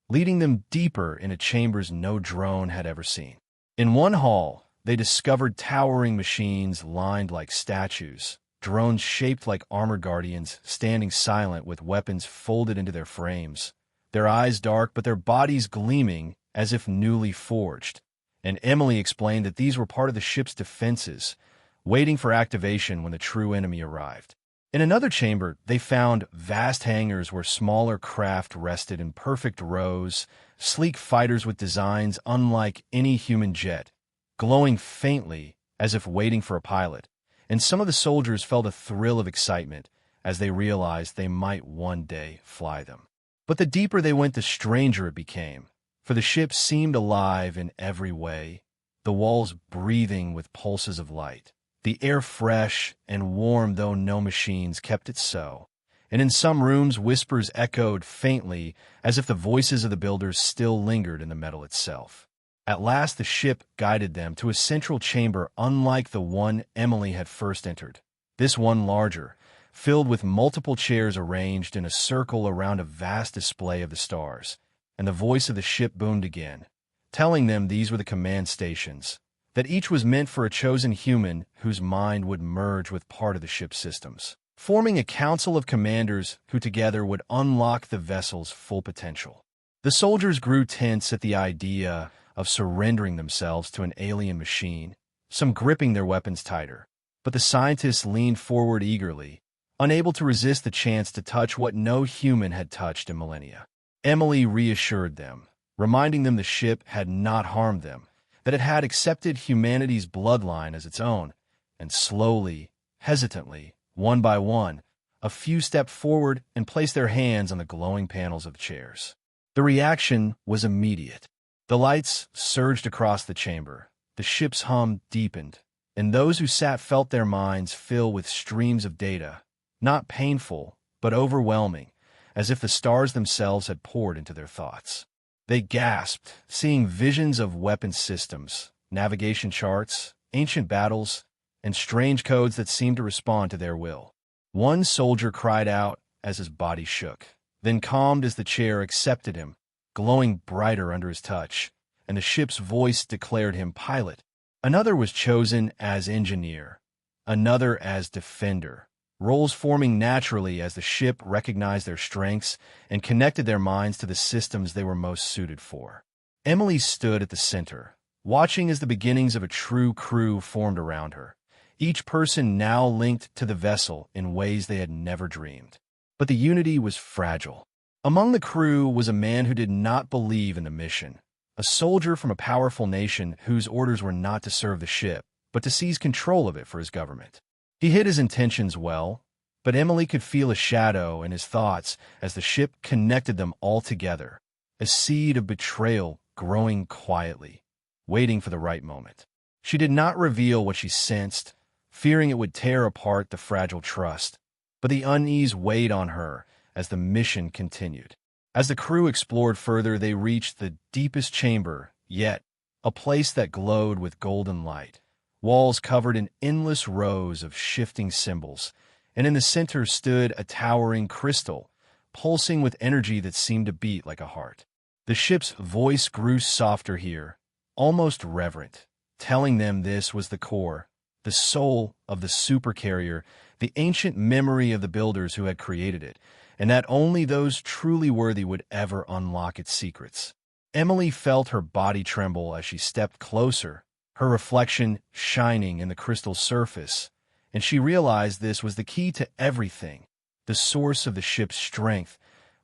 leading them deeper into chambers no drone had ever seen. In one hall, they discovered towering machines lined like statues, drones shaped like armored guardians standing silent with weapons folded into their frames, their eyes dark but their bodies gleaming as if newly forged. And Emily explained that these were part of the ship's defenses, waiting for activation when the true enemy arrived. In another chamber, they found vast hangars where smaller craft rested in perfect rows, sleek fighters with designs unlike any human jet, glowing faintly as if waiting for a pilot, and some of the soldiers felt a thrill of excitement as they realized they might one day fly them. But the deeper they went, the stranger it became, for the ship seemed alive in every way, the walls breathing with pulses of light, the air fresh and warm though no machines kept it so, and in some rooms whispers echoed faintly as if the voices of the builders still lingered in the metal itself. At last the ship guided them to a central chamber unlike the one Emily had first entered, this one larger, filled with multiple chairs arranged in a circle around a vast display of the stars, and the voice of the ship boomed again, telling them these were the command stations, that each was meant for a chosen human whose mind would merge with part of the ship's systems, forming a council of commanders who together would unlock the vessel's full potential. The soldiers grew tense at the idea of surrendering themselves to an alien machine, some gripping their weapons tighter, but the scientists leaned forward eagerly, unable to resist the chance to touch what no human had touched in millennia. Emily reassured them, reminding them the ship had not harmed them, that it had accepted humanity's bloodline as its own, and slowly, hesitantly, one by one, a few stepped forward and placed their hands on the glowing panels of chairs. The reaction was immediate. The lights surged across the chamber, the ship's hum deepened, and those who sat felt their minds fill with streams of data, not painful, but overwhelming, as if the stars themselves had poured into their thoughts. They gasped, seeing visions of weapon systems, navigation charts, ancient battles, and strange codes that seemed to respond to their will. One soldier cried out as his body shook, then calmed as the chair accepted him, glowing brighter under his touch, and the ship's voice declared him pilot. Another was chosen as engineer, another as defender, roles forming naturally as the ship recognized their strengths and connected their minds to the systems they were most suited for. Emily stood at the center, watching as the beginnings of a true crew formed around her, each person now linked to the vessel in ways they had never dreamed. But the unity was fragile. Among the crew was a man who did not believe in the mission, a soldier from a powerful nation whose orders were not to serve the ship, but to seize control of it for his government. He hid his intentions well, but Emily could feel a shadow in his thoughts as the ship connected them all together, a seed of betrayal growing quietly, waiting for the right moment. She did not reveal what she sensed, fearing it would tear apart the fragile trust, but the unease weighed on her as the mission continued. As the crew explored further, they reached the deepest chamber yet, a place that glowed with golden light, walls covered in endless rows of shifting symbols, and in the center stood a towering crystal, pulsing with energy that seemed to beat like a heart. The ship's voice grew softer here, almost reverent, telling them this was the core, the soul of the Supercarrier, the ancient memory of the builders who had created it, and that only those truly worthy would ever unlock its secrets. Emily felt her body tremble as she stepped closer, her reflection shining in the crystal's surface, and she realized this was the key to everything, the source of the ship's strength,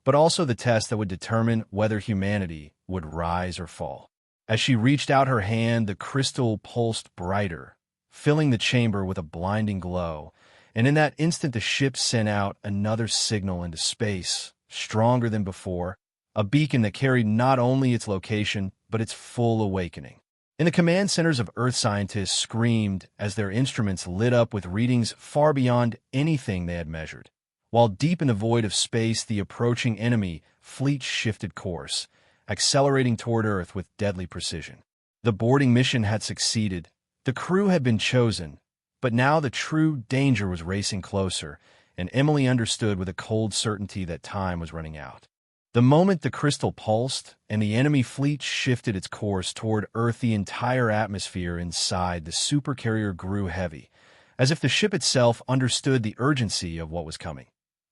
but also the test that would determine whether humanity would rise or fall. As she reached out her hand, the crystal pulsed brighter, filling the chamber with a blinding glow, and in that instant the ship sent out another signal into space, stronger than before, a beacon that carried not only its location, but its full awakening. In the command centers of Earth, scientists screamed as their instruments lit up with readings far beyond anything they had measured. While deep in the void of space, the approaching enemy fleet shifted course, accelerating toward Earth with deadly precision. The boarding mission had succeeded, the crew had been chosen, but now the true danger was racing closer, and Emily understood with a cold certainty that time was running out. The moment the crystal pulsed and the enemy fleet shifted its course toward Earth, the entire atmosphere inside the Supercarrier grew heavy, as if the ship itself understood the urgency of what was coming.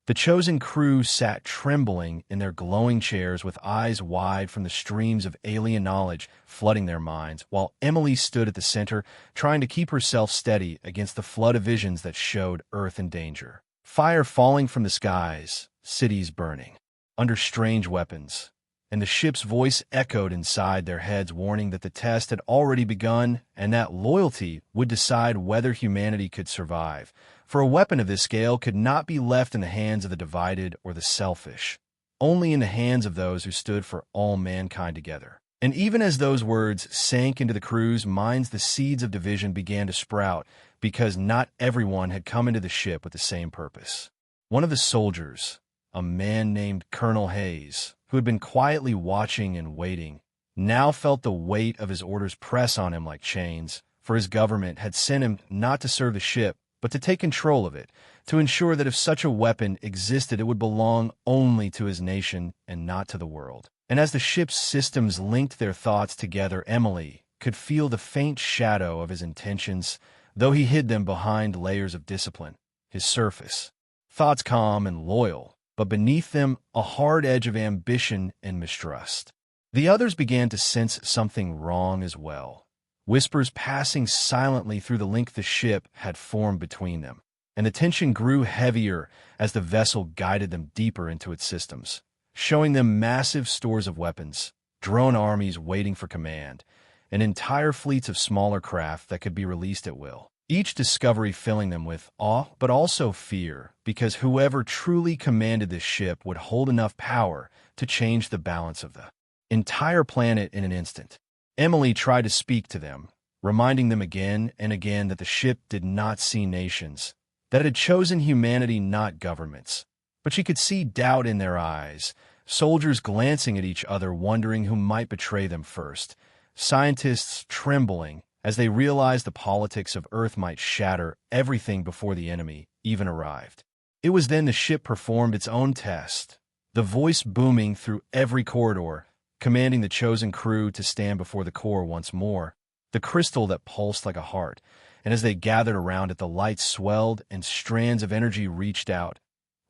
The chosen crew sat trembling in their glowing chairs with eyes wide from the streams of alien knowledge flooding their minds, while Emily stood at the center, trying to keep herself steady against the flood of visions that showed Earth in danger. Fire falling from the skies, cities burning, under strange weapons, and the ship's voice echoed inside their heads, warning that the test had already begun and that loyalty would decide whether humanity could survive. For a weapon of this scale could not be left in the hands of the divided or the selfish, only in the hands of those who stood for all mankind together. And even as those words sank into the crew's minds, the seeds of division began to sprout, because not everyone had come into the ship with the same purpose. One of the soldiers, a man named Colonel Hayes, who had been quietly watching and waiting, now felt the weight of his orders press on him like chains, for his government had sent him not to serve the ship, but to take control of it, to ensure that if such a weapon existed, it would belong only to his nation and not to the world. And as the ship's systems linked their thoughts together, Emily could feel the faint shadow of his intentions, though he hid them behind layers of discipline. His surface, thoughts calm and loyal, but beneath them a hard edge of ambition and mistrust. The others began to sense something wrong as well. Whispers passing silently through the link the ship had formed between them, and the tension grew heavier as the vessel guided them deeper into its systems, showing them massive stores of weapons, drone armies waiting for command, and entire fleets of smaller craft that could be released at will. Each discovery filling them with awe, but also fear, because whoever truly commanded this ship would hold enough power to change the balance of the entire planet in an instant. Emily tried to speak to them, reminding them again and again that the ship did not see nations, that it had chosen humanity, not governments. But she could see doubt in their eyes, soldiers glancing at each other, wondering who might betray them first, scientists trembling as they realized the politics of Earth might shatter everything before the enemy even arrived. It was then the ship performed its own test, the voice booming through every corridor, commanding the chosen crew to stand before the core once more, the crystal that pulsed like a heart, and as they gathered around it, the light swelled and strands of energy reached out,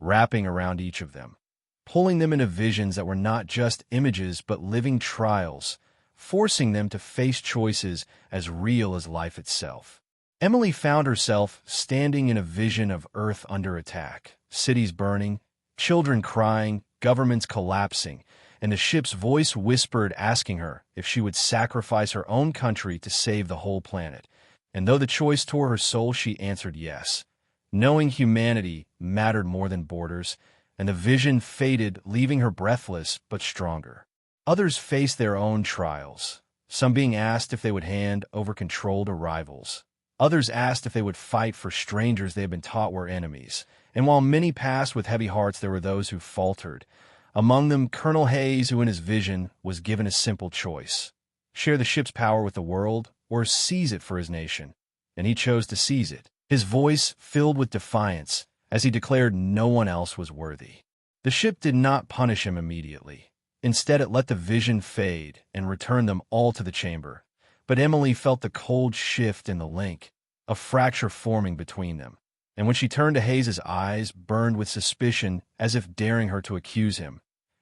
wrapping around each of them, pulling them into visions that were not just images but living trials, forcing them to face choices as real as life itself. Emily found herself standing in a vision of Earth under attack, cities burning, children crying, governments collapsing, and the ship's voice whispered, asking her if she would sacrifice her own country to save the whole planet. And though the choice tore her soul, she answered yes, knowing humanity mattered more than borders, and the vision faded, leaving her breathless but stronger. Others faced their own trials, some being asked if they would hand over control to rivals. Others asked if they would fight for strangers they had been taught were enemies. And while many passed with heavy hearts, there were those who faltered. Among them, Colonel Hayes, who in his vision was given a simple choice: share the ship's power with the world or seize it for his nation. And he chose to seize it, his voice filled with defiance as he declared no one else was worthy. The ship did not punish him immediately. Instead, it let the vision fade and return them all to the chamber. But Emily felt the cold shift in the link, a fracture forming between them. And when she turned to Hayes' eyes burned with suspicion, as if daring her to accuse him,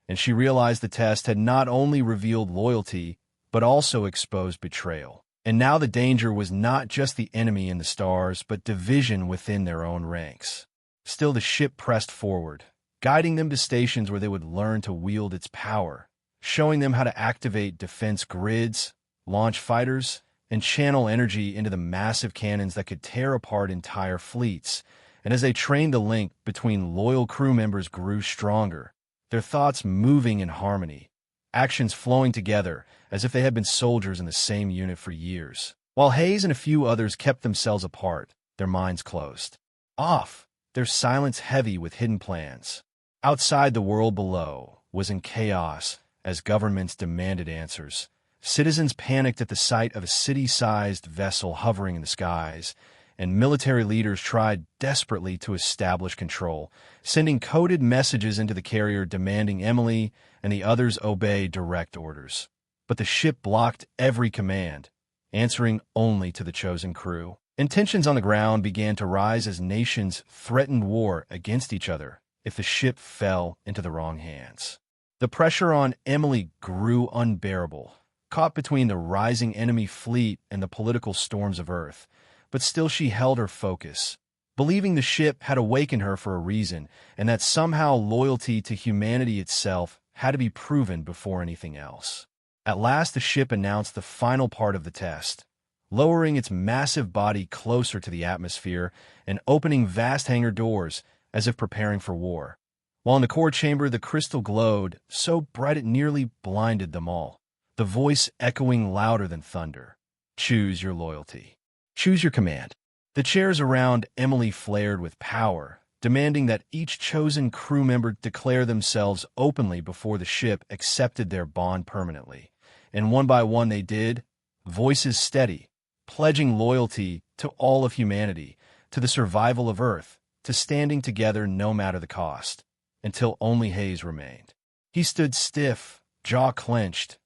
and she realized the test had not only revealed loyalty, but also exposed betrayal. And now the danger was not just the enemy in the stars, but division within their own ranks. Still, the ship pressed forward, guiding them to stations where they would learn to wield its power, showing them how to activate defense grids, launch fighters, and channel energy into the massive cannons that could tear apart entire fleets. And as they trained, the link between loyal crew members grew stronger, their thoughts moving in harmony, actions flowing together as if they had been soldiers in the same unit for years. While Hayes and a few others kept themselves apart, their minds closed off, their silence heavy with hidden plans. Outside, the world below was in chaos as governments demanded answers. Citizens panicked at the sight of a city-sized vessel hovering in the skies, and military leaders tried desperately to establish control, sending coded messages into the carrier demanding Emily and the others obey direct orders. But the ship blocked every command, answering only to the chosen crew. And tensions on the ground began to rise as nations threatened war against each other if the ship fell into the wrong hands. The pressure on Emily grew unbearable, caught between the rising enemy fleet and the political storms of Earth. But still she held her focus, believing the ship had awakened her for a reason, and that somehow loyalty to humanity itself had to be proven before anything else. At last the ship announced the final part of the test, lowering its massive body closer to the atmosphere and opening vast hangar doors as if preparing for war. While in the core chamber the crystal glowed, so bright it nearly blinded them all, the voice echoing louder than thunder. Choose your loyalty. Choose your command. The chairs around Emily flared with power, demanding that each chosen crew member declare themselves openly before the ship accepted their bond permanently. And one by one they did, voices steady, pledging loyalty to all of humanity, to the survival of Earth, to standing together no matter the cost, until only Hayes remained. He stood stiff, jaw clenched,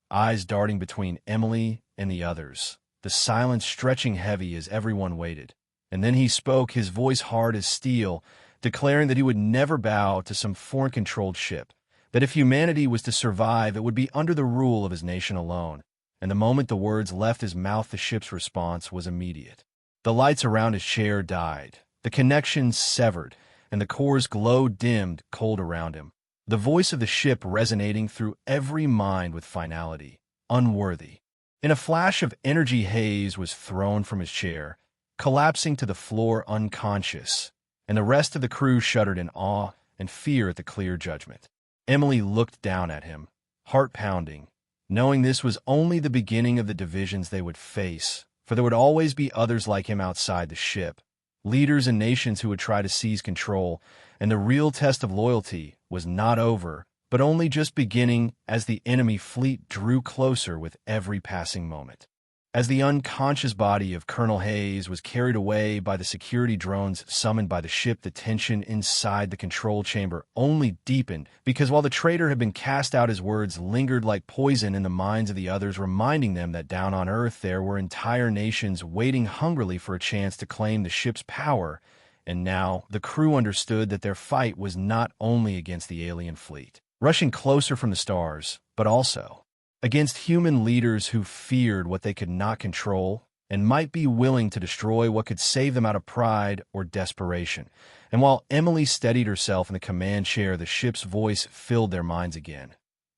eyes darting between Emily and the others, the silence stretching heavy as everyone waited. And then he spoke, his voice hard as steel, declaring that he would never bow to some foreign-controlled ship, that if humanity was to survive, it would be under the rule of his nation alone. And the moment the words left his mouth, the ship's response was immediate. The lights around his chair died, the connections severed, and the core's glow dimmed cold around him. The voice of the ship resonating through every mind with finality, unworthy. In a flash of energy, Hayes was thrown from his chair, collapsing to the floor unconscious, and the rest of the crew shuddered in awe and fear at the clear judgment. Emily looked down at him, heart pounding, knowing this was only the beginning of the divisions they would face, for there would always be others like him outside the ship, leaders and nations who would try to seize control, and the real test of loyalty was not over, but only just beginning as the enemy fleet drew closer with every passing moment. As the unconscious body of Colonel Hayes was carried away by the security drones summoned by the ship, the tension inside the control chamber only deepened, because while the traitor had been cast out, his words lingered like poison in the minds of the others, reminding them that down on Earth there were entire nations waiting hungrily for a chance to claim the ship's power. And now the crew understood that their fight was not only against the alien fleet, rushing closer from the stars, but also against human leaders who feared what they could not control and might be willing to destroy what could save them out of pride or desperation. And while Emily steadied herself in the command chair, the ship's voice filled their minds again,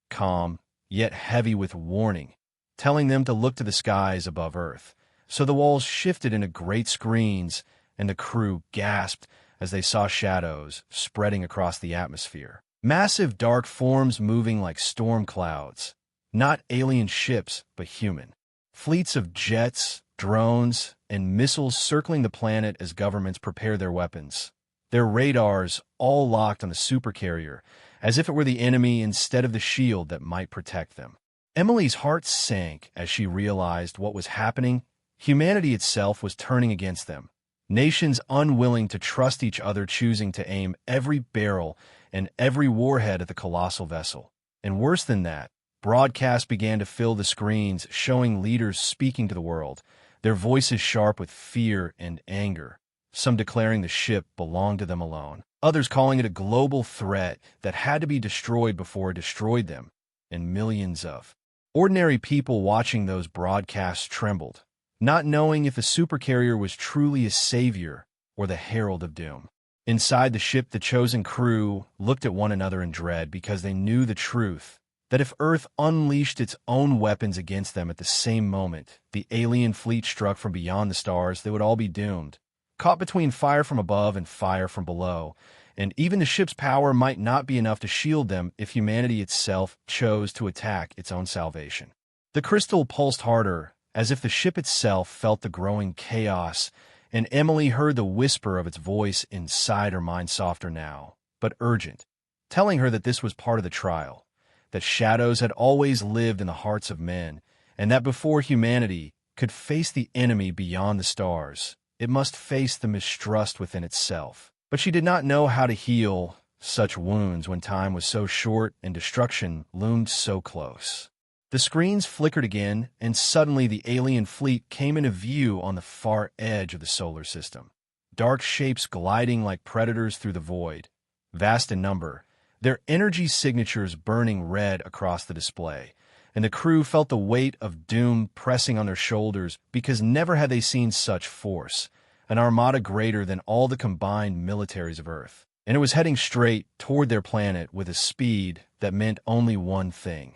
calm, yet heavy with warning, telling them to look to the skies above Earth. So the walls shifted into great screens, and the crew gasped as they saw shadows spreading across the atmosphere. Massive dark forms moving like storm clouds. Not alien ships, but human. Fleets of jets, drones, and missiles circling the planet as governments prepare their weapons. Their radars all locked on the Supercarrier, as if it were the enemy instead of the shield that might protect them. Emily's heart sank as she realized what was happening. Humanity itself was turning against them. Nations unwilling to trust each other, choosing to aim every barrel and every warhead at the colossal vessel. And worse than that, broadcasts began to fill the screens, showing leaders speaking to the world, their voices sharp with fear and anger, some declaring the ship belonged to them alone, others calling it a global threat that had to be destroyed before it destroyed them, and millions of ordinary people watching those broadcasts trembled, not knowing if the Supercarrier was truly a savior or the herald of doom. Inside the ship, the chosen crew looked at one another in dread because they knew the truth, that if Earth unleashed its own weapons against them at the same moment the alien fleet struck from beyond the stars, they would all be doomed, caught between fire from above and fire from below, and even the ship's power might not be enough to shield them if humanity itself chose to attack its own salvation. The crystal pulsed harder, as if the ship itself felt the growing chaos, and Emily heard the whisper of its voice inside her mind, softer now, but urgent, telling her that this was part of the trial, that shadows had always lived in the hearts of men, and that before humanity could face the enemy beyond the stars, it must face the mistrust within itself. But she did not know how to heal such wounds when time was so short and destruction loomed so close. The screens flickered again, and suddenly the alien fleet came into view on the far edge of the solar system. Dark shapes gliding like predators through the void, vast in number, their energy signatures burning red across the display, and the crew felt the weight of doom pressing on their shoulders because never had they seen such force, an armada greater than all the combined militaries of Earth. And it was heading straight toward their planet with a speed that meant only one thing.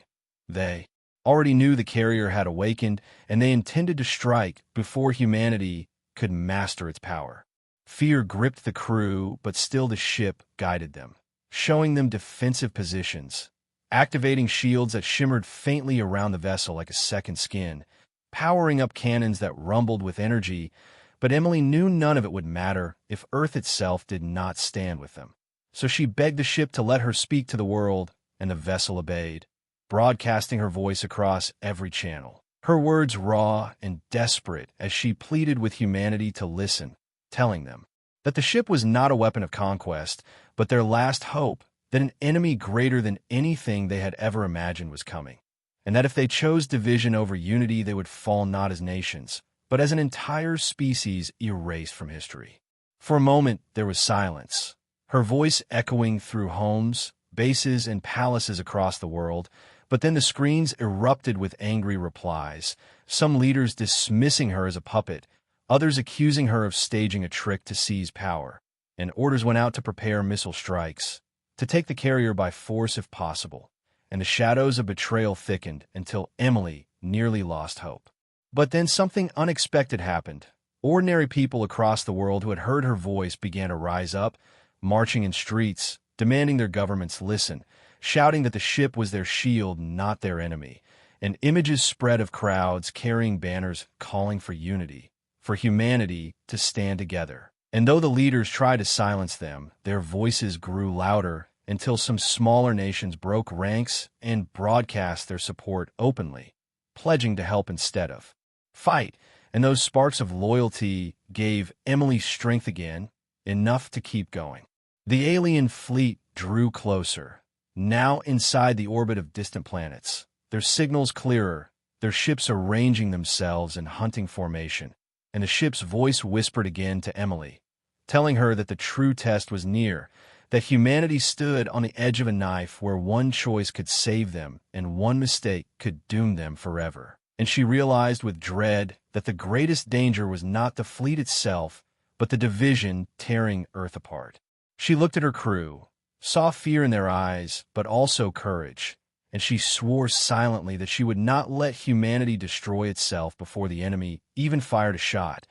They already knew the carrier had awakened, and they intended to strike before humanity could master its power. Fear gripped the crew, but still the ship guided them, showing them defensive positions, activating shields that shimmered faintly around the vessel like a second skin, powering up cannons that rumbled with energy. But Emily knew none of it would matter if Earth itself did not stand with them. So she begged the ship to let her speak to the world, and the vessel obeyed, broadcasting her voice across every channel. Her words raw and desperate as she pleaded with humanity to listen, telling them that the ship was not a weapon of conquest, but their last hope, that an enemy greater than anything they had ever imagined was coming, and that if they chose division over unity, they would fall not as nations, but as an entire species erased from history. For a moment, there was silence, her voice echoing through homes, bases, and palaces across the world. But then the screens erupted with angry replies, some leaders dismissing her as a puppet, others accusing her of staging a trick to seize power. And orders went out to prepare missile strikes, to take the carrier by force if possible. And the shadows of betrayal thickened until Emily nearly lost hope. But then something unexpected happened. Ordinary people across the world who had heard her voice began to rise up, marching in streets, demanding their governments listen, shouting that the ship was their shield, not their enemy. And images spread of crowds carrying banners calling for unity, for humanity to stand together. And though the leaders tried to silence them, their voices grew louder until some smaller nations broke ranks and broadcast their support openly, pledging to help instead of fight. And those sparks of loyalty gave Emily strength again, enough to keep going. The alien fleet drew closer, now inside the orbit of distant planets, their signals clearer, their ships arranging themselves in hunting formation. And the ship's voice whispered again to Emily, telling her that the true test was near, that humanity stood on the edge of a knife where one choice could save them and one mistake could doom them forever. And she realized with dread that the greatest danger was not the fleet itself, but the division tearing Earth apart. She looked at her crew, saw fear in their eyes, but also courage, and she swore silently that she would not let humanity destroy itself before the enemy even fired a shot.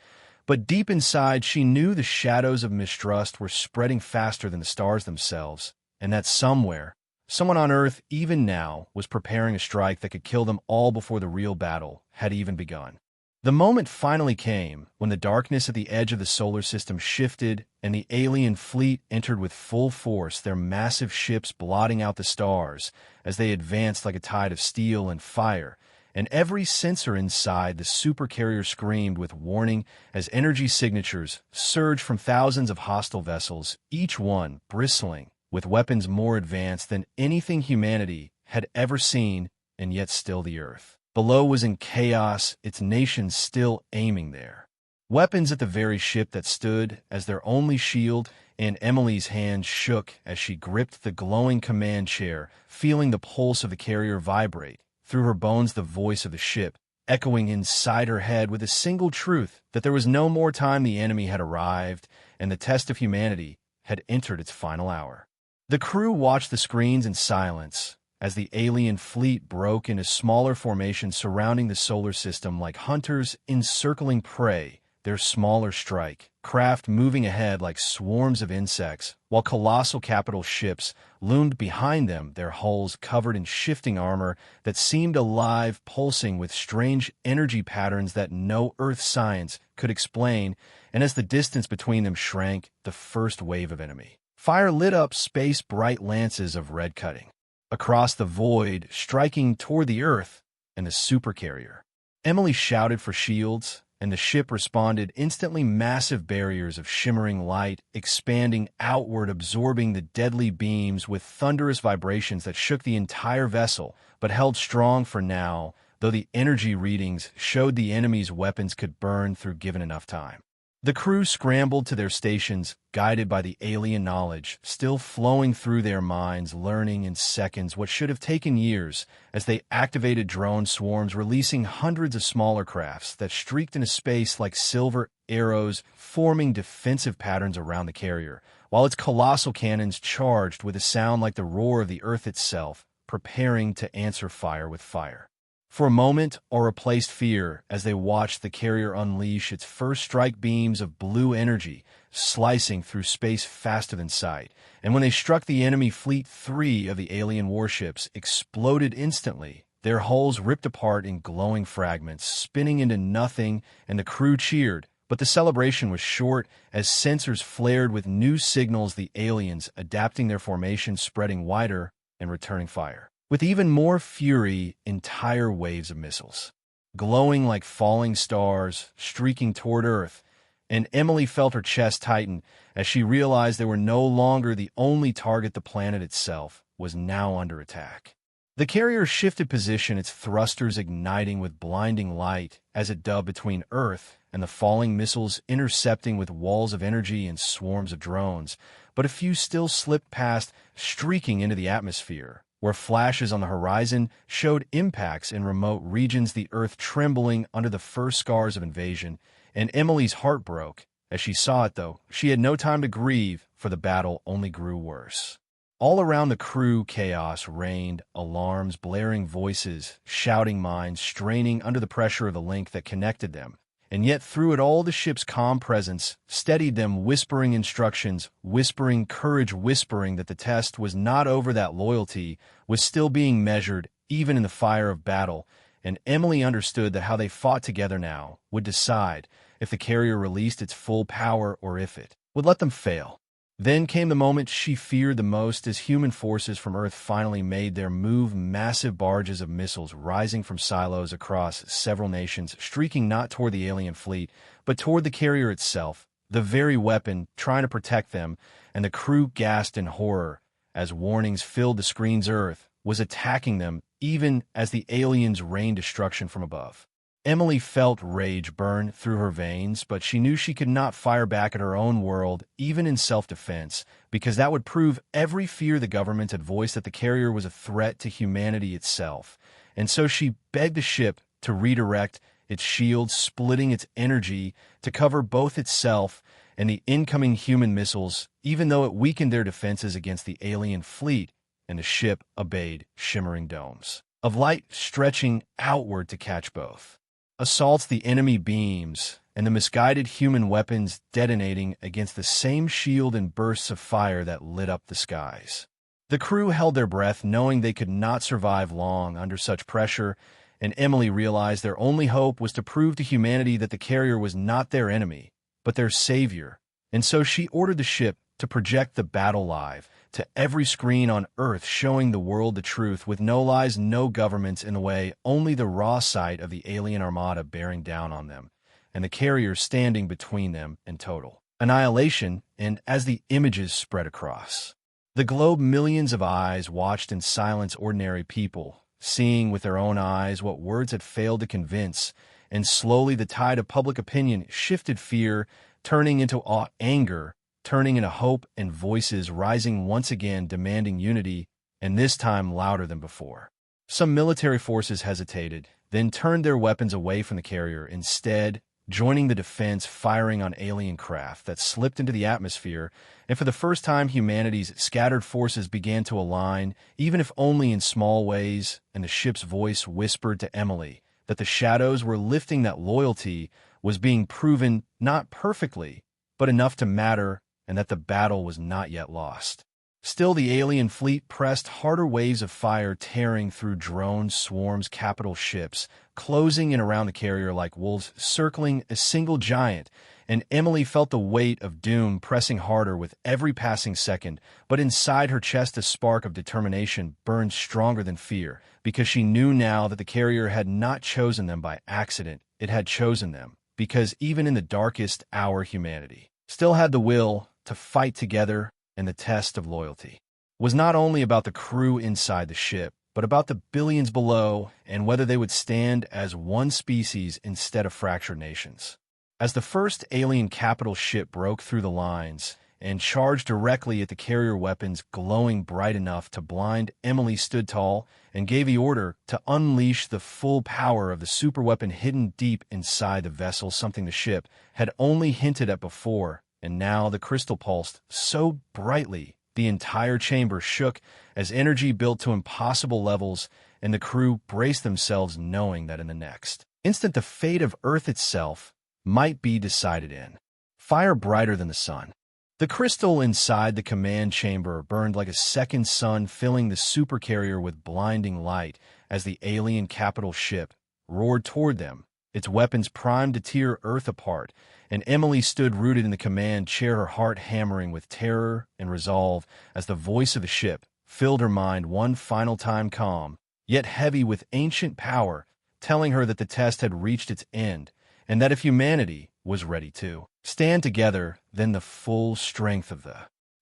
But deep inside, she knew the shadows of mistrust were spreading faster than the stars themselves, and that somewhere, someone on Earth, even now, was preparing a strike that could kill them all before the real battle had even begun. The moment finally came when the darkness at the edge of the solar system shifted and the alien fleet entered with full force, their massive ships blotting out the stars as they advanced like a tide of steel and fire. And every sensor inside the supercarrier screamed with warning as energy signatures surged from thousands of hostile vessels, each one bristling with weapons more advanced than anything humanity had ever seen, and yet still the Earth below was in chaos, its nations still aiming there. Weapons at the very ship that stood as their only shield, and Emily's hand shook as she gripped the glowing command chair, feeling the pulse of the carrier vibrate. Through her bones, the voice of the ship, echoing inside her head with a single truth, that there was no more time, the enemy had arrived, and the test of humanity had entered its final hour. The crew watched the screens in silence as the alien fleet broke into smaller formations surrounding the solar system like hunters encircling prey, their smaller strike craft moving ahead like swarms of insects, while colossal capital ships loomed behind them, their hulls covered in shifting armor that seemed alive, pulsing with strange energy patterns that no Earth science could explain. And as the distance between them shrank, the first wave of enemy fire lit up space bright lances of red cutting across the void, striking toward the Earth and the supercarrier. Emily shouted for shields, and the ship responded instantly, massive barriers of shimmering light expanding outward, absorbing the deadly beams with thunderous vibrations that shook the entire vessel, but held strong for now, though the energy readings showed the enemy's weapons could burn through given enough time. The crew scrambled to their stations, guided by the alien knowledge, still flowing through their minds, learning in seconds what should have taken years, as they activated drone swarms, releasing hundreds of smaller crafts that streaked into space like silver arrows, forming defensive patterns around the carrier, while its colossal cannons charged with a sound like the roar of the Earth itself, preparing to answer fire with fire. For a moment, awe replaced fear as they watched the carrier unleash its first strike beams of blue energy, slicing through space faster than sight. And when they struck the enemy fleet, 3 of the alien warships exploded instantly, their hulls ripped apart in glowing fragments, spinning into nothing, and the crew cheered. But the celebration was short as sensors flared with new signals, the aliens adapting their formation, spreading wider, and returning fire. With even more fury, entire waves of missiles, glowing like falling stars, streaking toward Earth, and Emily felt her chest tighten as she realized they were no longer the only target. The planet itself was now under attack. The carrier shifted position, its thrusters igniting with blinding light as it dove between Earth and the falling missiles, intercepting with walls of energy and swarms of drones, but a few still slipped past, streaking into the atmosphere, where flashes on the horizon showed impacts in remote regions, the Earth trembling under the first scars of invasion, and Emily's heart broke as she saw it, though she had no time to grieve, for the battle only grew worse. All around the crew, chaos reigned, alarms, blaring voices, shouting minds, straining under the pressure of the link that connected them. And yet through it all, the ship's calm presence steadied them, whispering instructions, whispering courage, whispering that the test was not over, that loyalty was still being measured, even in the fire of battle. And Emily understood that how they fought together now would decide if the carrier released its full power or if it would let them fail. Then came the moment she feared the most as human forces from Earth finally made their move, massive barges of missiles rising from silos across several nations, streaking not toward the alien fleet, but toward the carrier itself, the very weapon trying to protect them, and the crew gasped in horror as warnings filled the screens. Earth was attacking them, even as the aliens rained destruction from above. Emily felt rage burn through her veins, but she knew she could not fire back at her own world, even in self-defense, because that would prove every fear the government had voiced, that the carrier was a threat to humanity itself. And so she begged the ship to redirect its shields, splitting its energy to cover both itself and the incoming human missiles, even though it weakened their defenses against the alien fleet, and the ship obeyed, shimmering domes of light stretching outward to catch both assaults, the enemy beams, and the misguided human weapons detonating against the same shield in bursts of fire that lit up the skies. The crew held their breath, knowing they could not survive long under such pressure, and Emily realized their only hope was to prove to humanity that the carrier was not their enemy, but their savior. And so she ordered the ship to project the battle live to every screen on Earth, showing the world the truth, with no lies, no governments in the way, only the raw sight of the alien armada bearing down on them, and the carrier standing between them and total annihilation. And as the images spread across the globe, millions of eyes watched in silence, ordinary people seeing with their own eyes what words had failed to convince, and slowly the tide of public opinion shifted, fear turning into awe, anger turning into hope, and voices rising once again, demanding unity, and this time louder than before. Some military forces hesitated, then turned their weapons away from the carrier, instead joining the defense, firing on alien craft that slipped into the atmosphere, and for the first time humanity's scattered forces began to align, even if only in small ways, and the ship's voice whispered to Emily that the shadows were lifting, that loyalty was being proven, not perfectly, but enough to matter, and that the battle was not yet lost. Still, the alien fleet pressed harder, waves of fire tearing through drone swarms, capital ships, closing in around the carrier like wolves, circling a single giant, and Emily felt the weight of doom pressing harder with every passing second, but inside her chest a spark of determination burned stronger than fear, because she knew now that the carrier had not chosen them by accident, it had chosen them, because even in the darkest hour humanity still had the will to fight together, and the test of loyalty was not only about the crew inside the ship, but about the billions below, and whether they would stand as one species instead of fractured nations. As the first alien capital ship broke through the lines and charged directly at the carrier weapons glowing bright enough to blind, Emily stood tall and gave the order to unleash the full power of the superweapon hidden deep inside the vessel, something the ship had only hinted at before. And now the crystal pulsed so brightly the entire chamber shook as energy built to impossible levels, and the crew braced themselves knowing that in the next instant the fate of Earth itself might be decided in fire brighter than the sun. The crystal inside the command chamber burned like a second sun, filling the supercarrier with blinding light as the alien capital ship roared toward them, its weapons primed to tear Earth apart, and Emily stood rooted in the command chair, her heart hammering with terror and resolve as the voice of the ship filled her mind one final time, calm, yet heavy with ancient power, telling her that the test had reached its end, and that if humanity was ready to stand together, then the full strength of the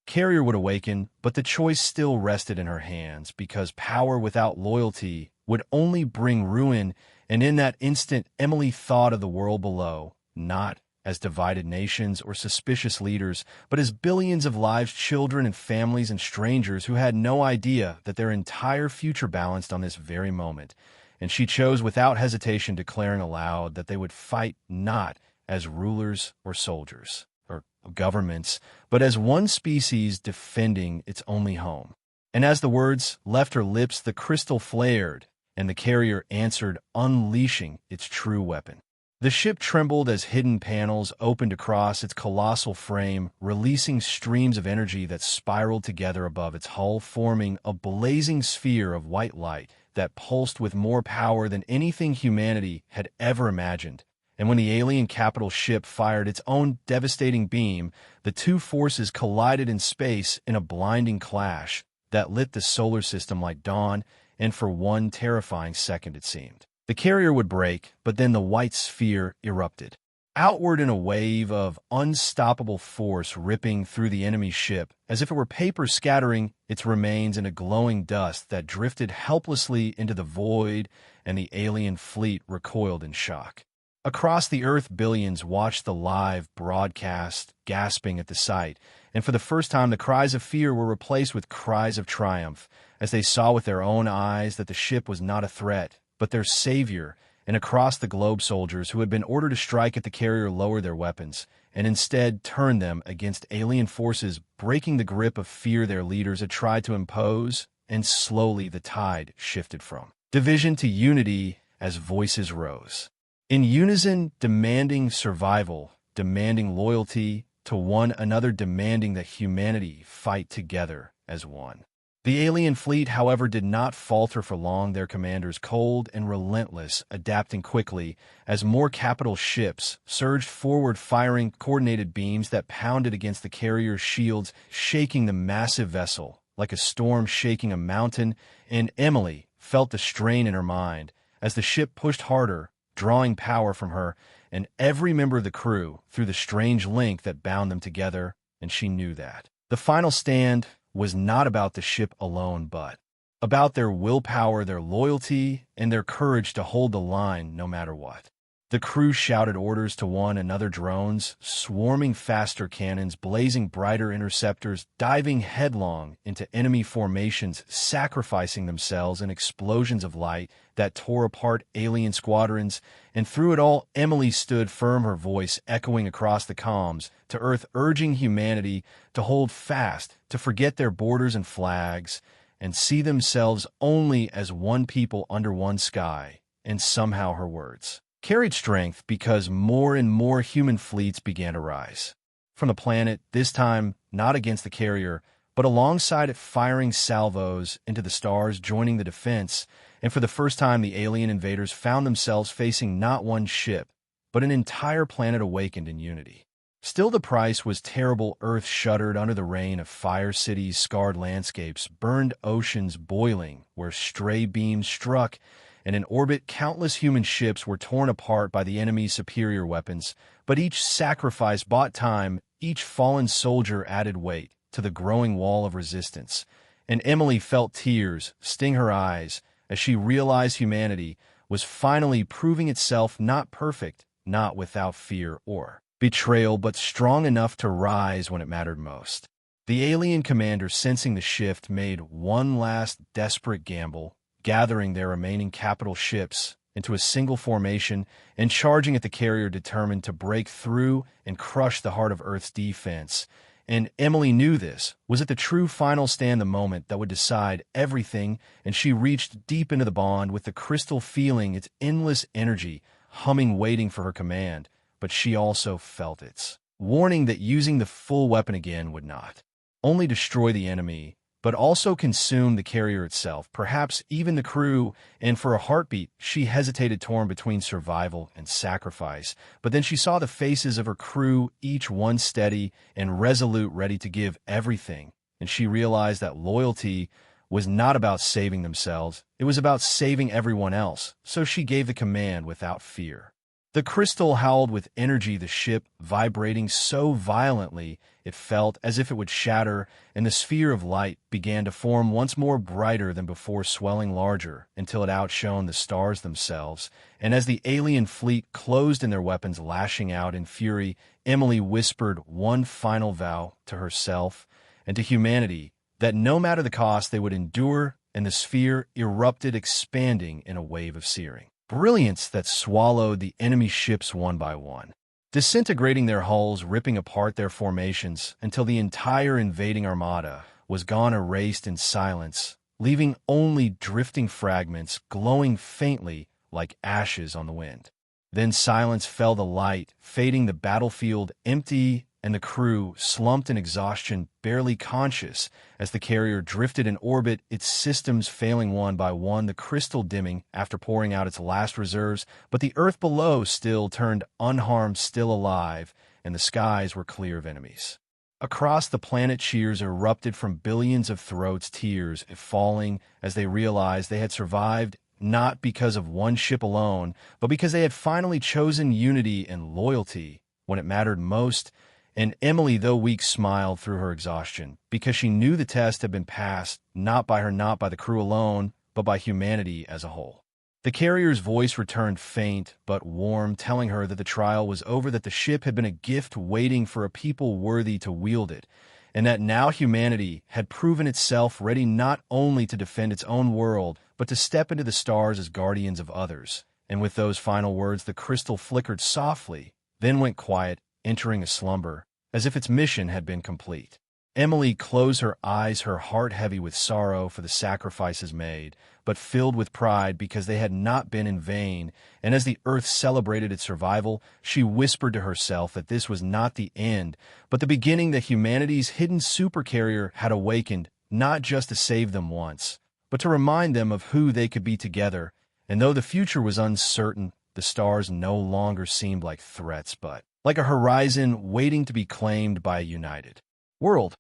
carrier would awaken. But the choice still rested in her hands, because power without loyalty would only bring ruin, and in that instant Emily thought of the world below, not as divided nations or suspicious leaders, but as billions of lives, children and families and strangers who had no idea that their entire future balanced on this very moment. And she chose without hesitation, declaring aloud that they would fight not as rulers or soldiers or governments, but as one species defending its only home. And as the words left her lips, the crystal flared, and the carrier answered, unleashing its true weapon. The ship trembled as hidden panels opened across its colossal frame, releasing streams of energy that spiraled together above its hull, forming a blazing sphere of white light that pulsed with more power than anything humanity had ever imagined. And when the alien capital ship fired its own devastating beam, the two forces collided in space in a blinding clash that lit the solar system like dawn, and for one terrifying second it seemed the carrier would break, but then the white sphere erupted outward in a wave of unstoppable force, ripping through the enemy ship as if it were paper, scattering its remains in a glowing dust that drifted helplessly into the void, and the alien fleet recoiled in shock. Across the Earth, billions watched the live broadcast, gasping at the sight, and for the first time the cries of fear were replaced with cries of triumph, as they saw with their own eyes that the ship was not a threat, but their savior. And across the globe, soldiers who had been ordered to strike at the carrier lowered their weapons, and instead turned them against alien forces, breaking the grip of fear their leaders had tried to impose, and slowly the tide shifted from division to unity as voices rose. In unison, demanding survival, demanding loyalty to one another, demanding that humanity fight together as one. The alien fleet, however, did not falter for long, their commanders cold and relentless, adapting quickly as more capital ships surged forward, firing coordinated beams that pounded against the carrier's shields, shaking the massive vessel like a storm shaking a mountain. And Emily felt the strain in her mind as the ship pushed harder, drawing power from her and every member of the crew through the strange link that bound them together, and she knew that the final stand was not about the ship alone, but about their willpower, their loyalty, and their courage to hold the line no matter what. The crew shouted orders to one another, drones swarming faster, cannons blazing brighter, interceptors diving headlong into enemy formations, sacrificing themselves in explosions of light that tore apart alien squadrons. And through it all, Emily stood firm, her voice echoing across the comms to Earth, urging humanity to hold fast, to forget their borders and flags, and see themselves only as one people under one sky. And somehow her words carried strength, because more and more human fleets began to rise from the planet, this time not against the carrier, but alongside it, firing salvos into the stars, joining the defense. And for the first time, the alien invaders found themselves facing not one ship, but an entire planet awakened in unity. Still, the price was terrible. Earth shuddered under the rain of fire, cities, scarred landscapes, burned oceans boiling where stray beams struck, and in orbit, countless human ships were torn apart by the enemy's superior weapons. But each sacrifice bought time, each fallen soldier added weight to the growing wall of resistance. And Emily felt tears sting her eyes as she realized humanity was finally proving itself not perfect, not without fear or betrayal, but strong enough to rise when it mattered most. The alien commander, sensing the shift, made one last desperate gamble, gathering their remaining capital ships into a single formation and charging at the carrier, determined to break through and crush the heart of Earth's defense. And Emily knew this was at the true final stand, the moment that would decide everything, and she reached deep into the bond with the crystal, feeling its endless energy humming, waiting for her command. But she also felt its warning that using the full weapon again would not only destroy the enemy, but also consume the carrier itself, perhaps even the crew. And for a heartbeat, she hesitated, torn between survival and sacrifice. But then she saw the faces of her crew, each one steady and resolute, ready to give everything. And she realized that loyalty was not about saving themselves, it was about saving everyone else. So she gave the command without fear. The crystal howled with energy, the ship vibrating so violently it felt as if it would shatter, and the sphere of light began to form once more, brighter than before, swelling larger until it outshone the stars themselves. And as the alien fleet closed in, their weapons lashing out in fury, Emily whispered one final vow to herself and to humanity that no matter the cost they would endure, and the sphere erupted, expanding in a wave of searing brilliance that swallowed the enemy ships one by one, disintegrating their hulls, ripping apart their formations until the entire invading armada was gone, erased in silence, leaving only drifting fragments glowing faintly like ashes on the wind. Then silence fell, the light fading, the battlefield empty, and the crew slumped in exhaustion, barely conscious as the carrier drifted in orbit, its systems failing one by one, the crystal dimming after pouring out its last reserves. But the Earth below still turned unharmed, still alive, and the skies were clear of enemies. Across the planet, cheers erupted from billions of throats, tears falling as they realized they had survived, not because of one ship alone, but because they had finally chosen unity and loyalty when it mattered most. And Emily, though weak, smiled through her exhaustion, because she knew the test had been passed, not by her, not by the crew alone, but by humanity as a whole. The carrier's voice returned, faint but warm, telling her that the trial was over, that the ship had been a gift waiting for a people worthy to wield it, and that now humanity had proven itself ready not only to defend its own world, but to step into the stars as guardians of others. And with those final words, the crystal flickered softly, then went quiet, entering a slumber, as if its mission had been complete. Emily closed her eyes, her heart heavy with sorrow for the sacrifices made, but filled with pride because they had not been in vain. And as the Earth celebrated its survival, she whispered to herself that this was not the end, but the beginning, that humanity's hidden supercarrier had awakened, not just to save them once, but to remind them of who they could be together. And though the future was uncertain, the stars no longer seemed like threats, but like a horizon waiting to be claimed by a united world.